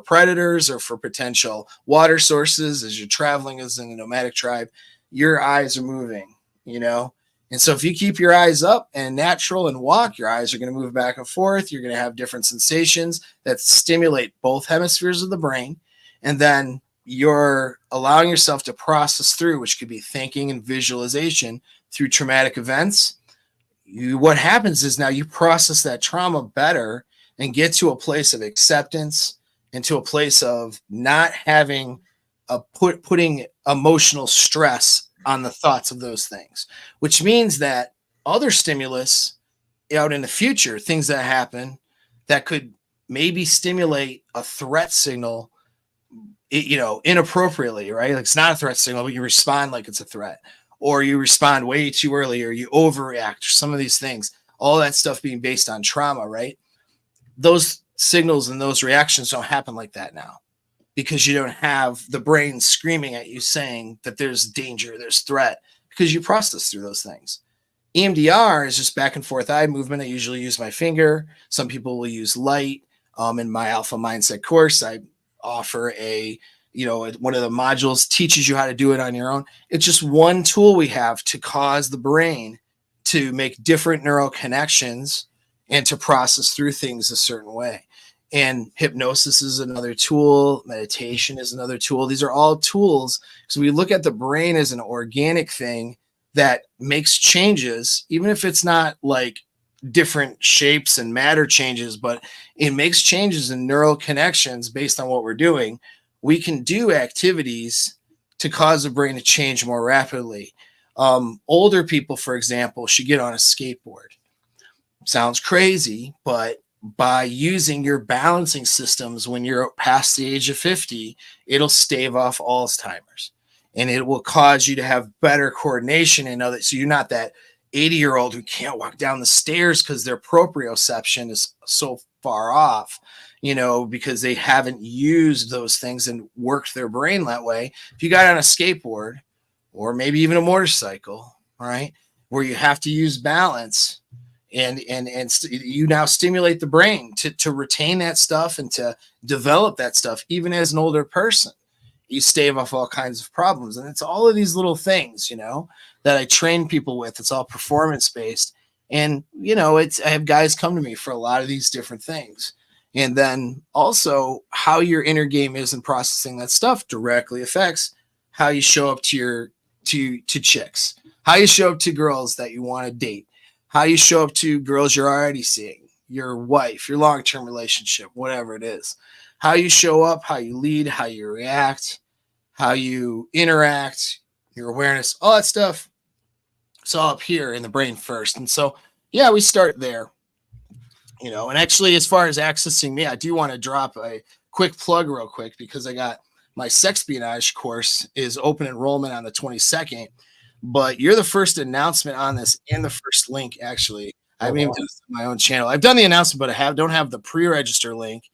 predators or for potential water sources as you're traveling as in a nomadic tribe, your eyes are moving, And so if you keep your eyes up and natural and walk, your eyes are going to move back and forth. You're going to have different sensations that stimulate both hemispheres of the brain. And then you're allowing yourself to process through, which could be thinking and visualization through traumatic events. What happens is now you process that trauma better and get to a place of acceptance and to a place of not having putting emotional stress on the thoughts of those things, which means that other stimulus out in the future, things that happen that could maybe stimulate a threat signal, inappropriately, right? Like it's not a threat signal, but you respond like it's a threat, or you respond way too early, or you overreact, or some of these things, all that stuff being based on trauma, right? Those signals and those reactions don't happen like that now because you don't have the brain screaming at you saying that there's danger, there's threat, because you process through those things. EMDR is just back and forth eye movement. I usually use my finger. Some people will use light. In my Alpha Mindset course, I offer one of the modules teaches you how to do it on your own. It's just one tool we have to cause the brain to make different neural connections and to process through things a certain way. And hypnosis is another tool. Meditation is another tool. These are all tools. So we look at the brain as an organic thing that makes changes, even if it's not like different shapes and matter changes, but it makes changes in neural connections based on what we're doing. We can do activities to cause the brain to change more rapidly. Older people, for example, should get on a skateboard. Sounds crazy, but by using your balancing systems when you're past the age of 50, it'll stave off Alzheimer's, and it will cause you to have better coordination and other. So you're not that 80-year-old who can't walk down the stairs because their proprioception is so far off, because they haven't used those things and worked their brain that way. If you got on a skateboard or maybe even a motorcycle, right, where you have to use balance, and you now stimulate the brain to retain that stuff and to develop that stuff, even as an older person, you stave off all kinds of problems. And it's all of these little things, that I train people with. It's all performance based. And, I have guys come to me for a lot of these different things. And then also how your inner game is in processing that stuff directly affects how you show up to chicks, how you show up to girls that you want to date, how you show up to girls you're already seeing, your wife, your long-term relationship, whatever it is, how you show up, how you lead, how you react, how you interact, your awareness, all that stuff. It's all up here in the brain first. And so, yeah, we start there, and actually, as far as accessing me, I do want to drop a quick plug real quick because I got my sexpionage course is open enrollment on the 22nd, but you're the first announcement on this and the first link, actually. I haven't even done this on my own channel. I've done the announcement, but I don't have the pre-register link,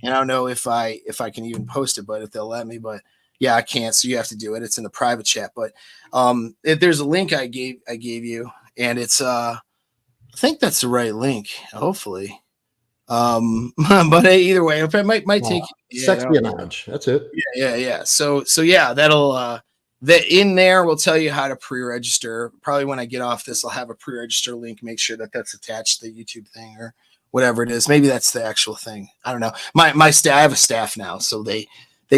and I don't know if I can even post it, but if they'll let me, but yeah, I can't. So you have to do it. It's in the private chat, but if there's a link I gave you, and it's I think that's the right link, hopefully. But either way, it might take sexpionage. That's it. Yeah. So yeah, that'll that in there will tell you how to pre-register. Probably when I get off this, I'll have a pre-register link. Make sure that that's attached to the YouTube thing or whatever it is. Maybe that's the actual thing. I don't know. My staff, I have a staff now, so they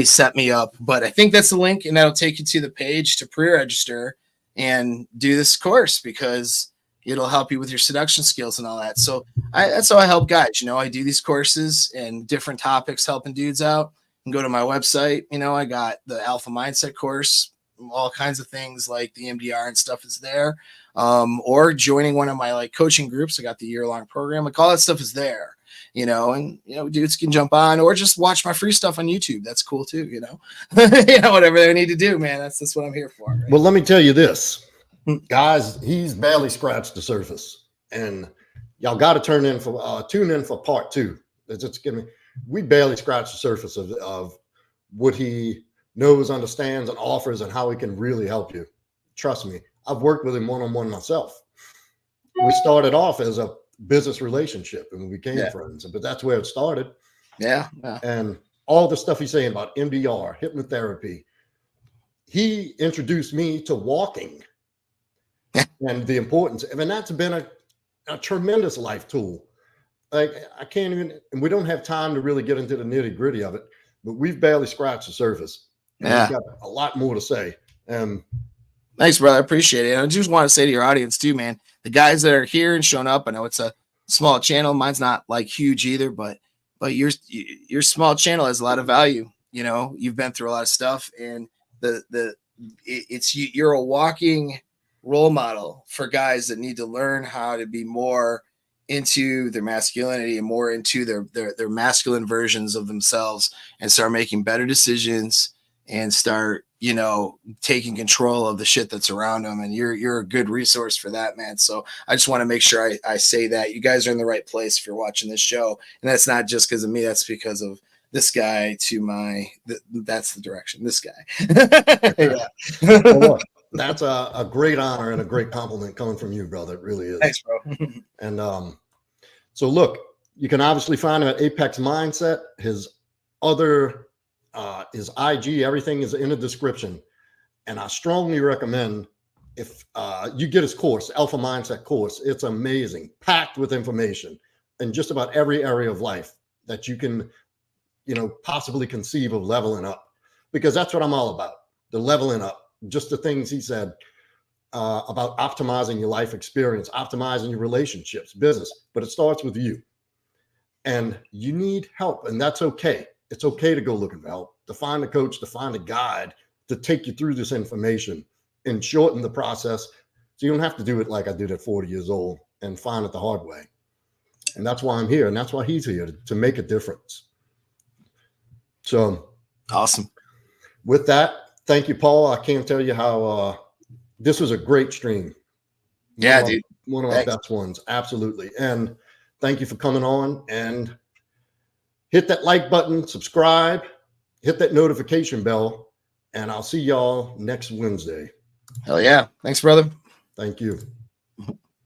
set me up. But I think that's the link, and that'll take you to the page to pre-register and do this course because it'll help you with your seduction skills and all that. So that's how I help guys. I do these courses and different topics, helping dudes out. You can go to my website. I got the Alpha Mindset course, all kinds of things like the MDR and stuff is there. Or joining one of my coaching groups. I got the year-long program. All that stuff is there. And dudes can jump on or just watch my free stuff on YouTube. That's cool too. Whatever they need to do, man. That's what I'm here for. Right? Well, let me tell you this. Guys, he's barely scratched the surface, and y'all got to tune in for part 2. We barely scratched the surface of what he knows, understands, and offers, and how he can really help you. Trust me, I've worked with him one-on-one myself. We started off as a business relationship, and we became friends, but that's where it started. Yeah. And all the stuff he's saying about MDR, hypnotherapy, he introduced me to walking. And the importance, and that's been a tremendous life tool. I can't even, and we don't have time to really get into the nitty gritty of it, but we've barely scratched the surface. And Yeah. we've got a lot more to say. Thanks, brother. I appreciate it. And I just want to say to your audience too, man, the guys that are here and showing up, I know it's a small channel. Mine's not like huge either, but your small channel has a lot of value. You know, you've been through a lot of stuff, and you're a walking role model for guys that need to learn how to be more into their masculinity and more into their masculine versions of themselves, and start making better decisions and start, you know, taking control of the shit that's around them. And you're a good resource for that, man. So I just want to make sure I say that you guys are in the right place if you're watching this show. And that's not just because of me, that's because of this guy that's the direction, this guy. Yeah. Well, look, that's a great honor and a great compliment coming from you, brother. It really is. Thanks, bro. And so look, you can obviously find him at Apex Mindset. His IG, everything is in the description. And I strongly recommend, if you get his course, Alpha Mindset course. It's amazing, packed with information in just about every area of life that you can, you know, possibly conceive of leveling up, because that's what I'm all about, the leveling up. Just the things he said about optimizing your life experience, optimizing your relationships, business, but it starts with you. And you need help, and that's okay. It's okay to go looking for help, to find a coach, to find a guide, to take you through this information and shorten the process, so you don't have to do it like I did at 40 years old and find it the hard way. And that's why I'm here, and that's why he's here, to make a difference. So Awesome. With that, thank you, Paul. I can't tell you how this was a great stream. Yeah, dude. One of our best ones, absolutely. And thank you for coming on, and hit that like button, subscribe, hit that notification bell, and I'll see y'all next Wednesday. Hell yeah. Thanks, brother. Thank you.